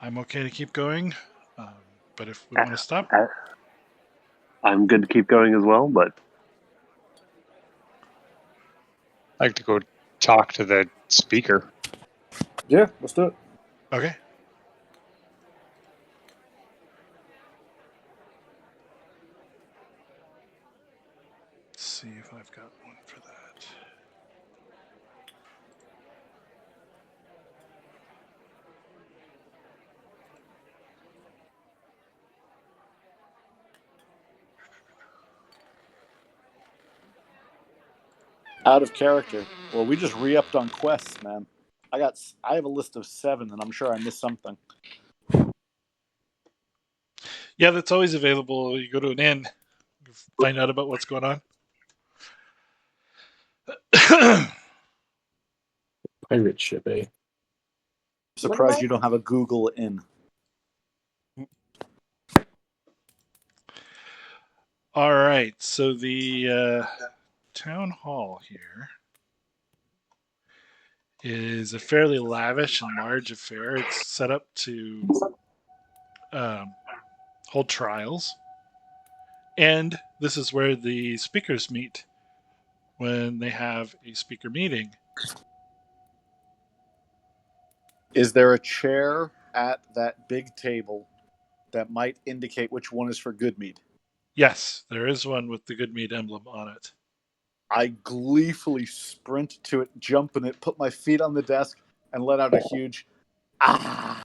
I'm okay to keep going, but if we want to stop, I'm good to keep going as well, but I'd like to go talk to the speaker. Yeah, let's do it. okay. Let's see if I've got one for that. Out of character. Well, we just re-upped on quests, man. I have a list of 7, and I'm sure I missed something. Yeah, that's always available. You go to an inn, find out about what's going on. Pirate ship, eh? Surprised you don't have a Google in. All right, so the town hall here is a fairly lavish and large affair. It's set up to hold trials, and this is where the speakers meet when they have a speaker meeting. Is there a chair at that big table that might indicate which one is for good meat? Yes, there is one with the Good Meat emblem on it. I gleefully sprint to it, jump in it, put my feet on the desk, and let out a huge ah.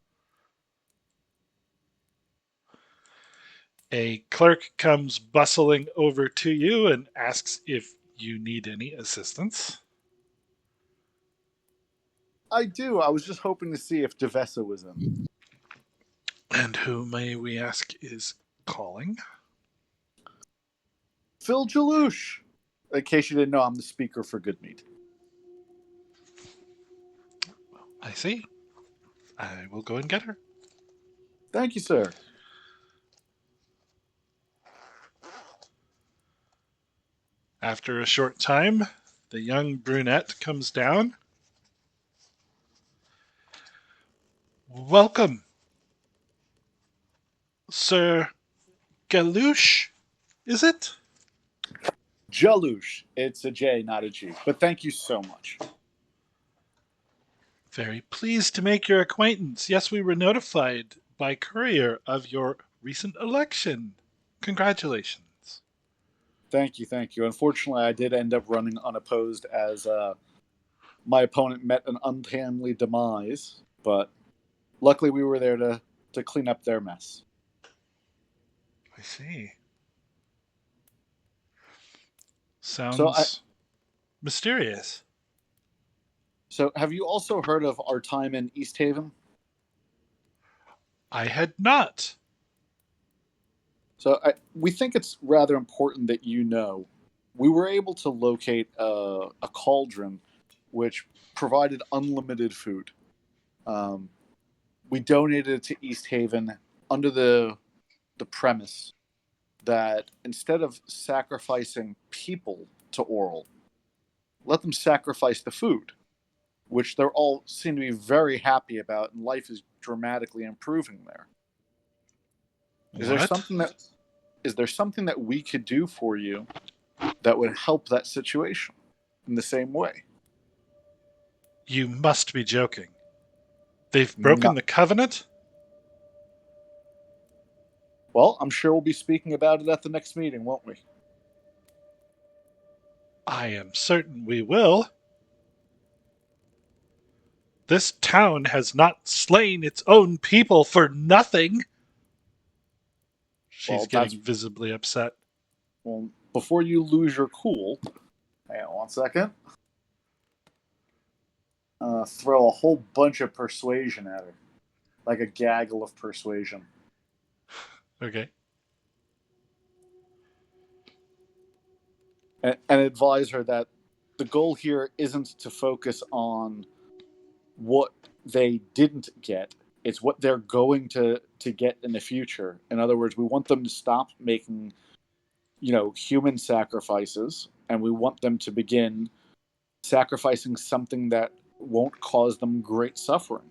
A clerk comes bustling over to you and asks if you need any assistance. I do. I was just hoping to see if Devessa was in. And who, may we ask, is calling? Phil Jalouche. In case you didn't know, I'm the speaker for Good Meat. I see. I will go and get her. Thank you, sir. After a short time, The young brunette comes down. Welcome, Sir Galouche, is it? Jalouche. It's a J, not a G. But thank you so much. Very pleased to make your acquaintance. Yes, we were notified by courier of your recent election. Congratulations. Thank you, thank you. Unfortunately, I did end up running unopposed as my opponent met an untimely demise, but luckily we were there to clean up their mess. I see. So, Sounds mysterious. so have you also heard of our time in East Haven? I had not. So we think it's rather important that you know. We were able to locate a cauldron which provided unlimited food. We donated it to East Haven under the premise that instead of sacrificing people to Oral, let them sacrifice the food, which they're all seem to be very happy about, and life is dramatically improving there. Is there What? something that we could do for you that would help that situation in the same way? You must be joking. They've No. broken the covenant? Well, I'm sure we'll be speaking about it at the next meeting, won't we? I am certain we will. This town has not slain its own people for nothing. She's getting visibly upset. Well, before you lose your cool, hang on 1 second. Throw a whole bunch of persuasion at her, like a gaggle of persuasion. Okay. And advise her that the goal here isn't to focus on what they didn't get. It's what they're going to get in the future. In other words, we want them to stop making, human sacrifices, and we want them to begin sacrificing something that won't cause them great suffering.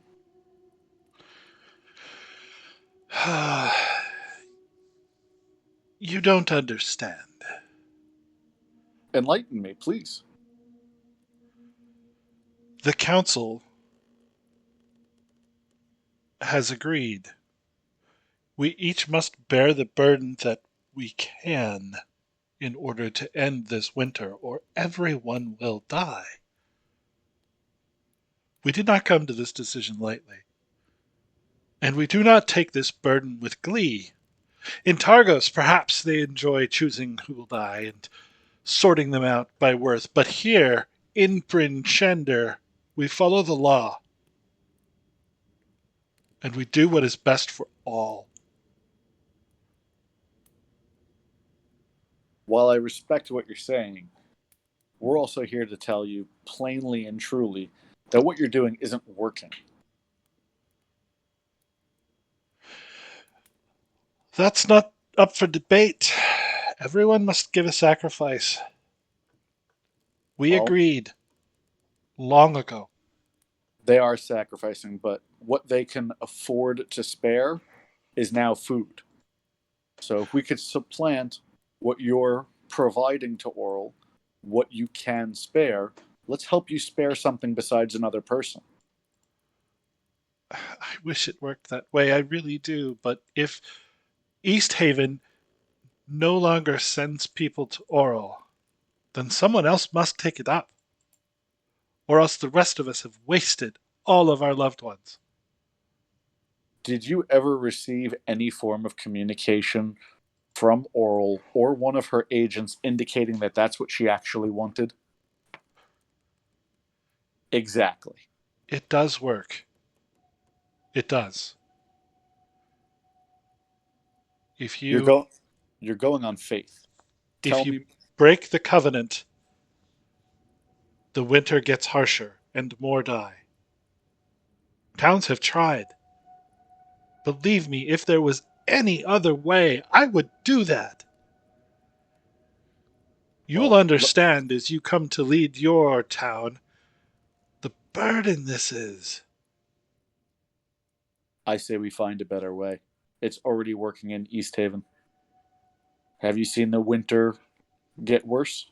You don't understand. Enlighten me, please. The council has agreed. We each must bear the burden that we can in order to end this winter, or everyone will die. We did not come to this decision lightly, and we do not take this burden with glee. In Targos, perhaps they enjoy choosing who will die and sorting them out by worth, but here, in Bryn Shender, we follow the law, and we do what is best for all. While I respect what you're saying, we're also here to tell you plainly and truly that what you're doing isn't working. That's not up for debate. Everyone must give a sacrifice. We agreed long ago. They are sacrificing, but what they can afford to spare is now food. So if we could supplant what you're providing to Oral, what you can spare, let's help you spare something besides another person. I wish it worked that way. I really do. But if East Haven no longer sends people to Oral, then someone else must take it up. Or else the rest of us have wasted all of our loved ones. Did you ever receive any form of communication from Oral or one of her agents indicating that that's what she actually wanted? Exactly. It does work. It does. If You're going on faith. If you break the covenant, the winter gets harsher and more die. Towns have tried. Believe me, if there was any other way, I would do that. You'll understand as you come to lead your town the burden this is. I say we find a better way. It's already working in East Haven. Have you seen the winter get worse?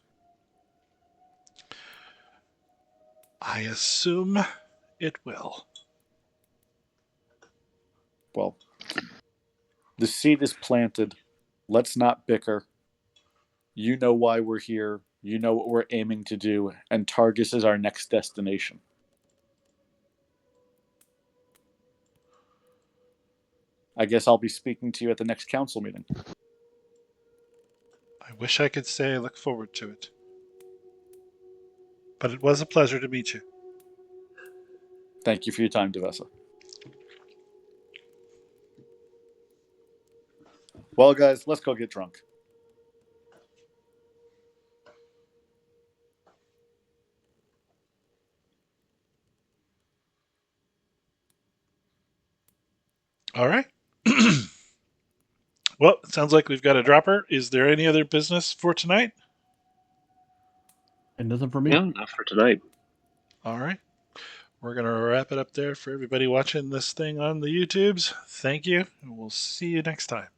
I assume it will. Well, the seed is planted. Let's not bicker. You know why we're here. You know what we're aiming to do, and Targus is our next destination. I guess I'll be speaking to you at the next council meeting. I wish I could say I look forward to it. But it was a pleasure to meet you. Thank you for your time, Devessa. Well, guys, let's go get drunk. All right. Well, it sounds like we've got a dropper. Is there any other business for tonight? And nothing for me. Yeah, not for tonight. All right. We're going to wrap it up there for everybody watching this thing on the YouTubes. Thank you, and we'll see you next time.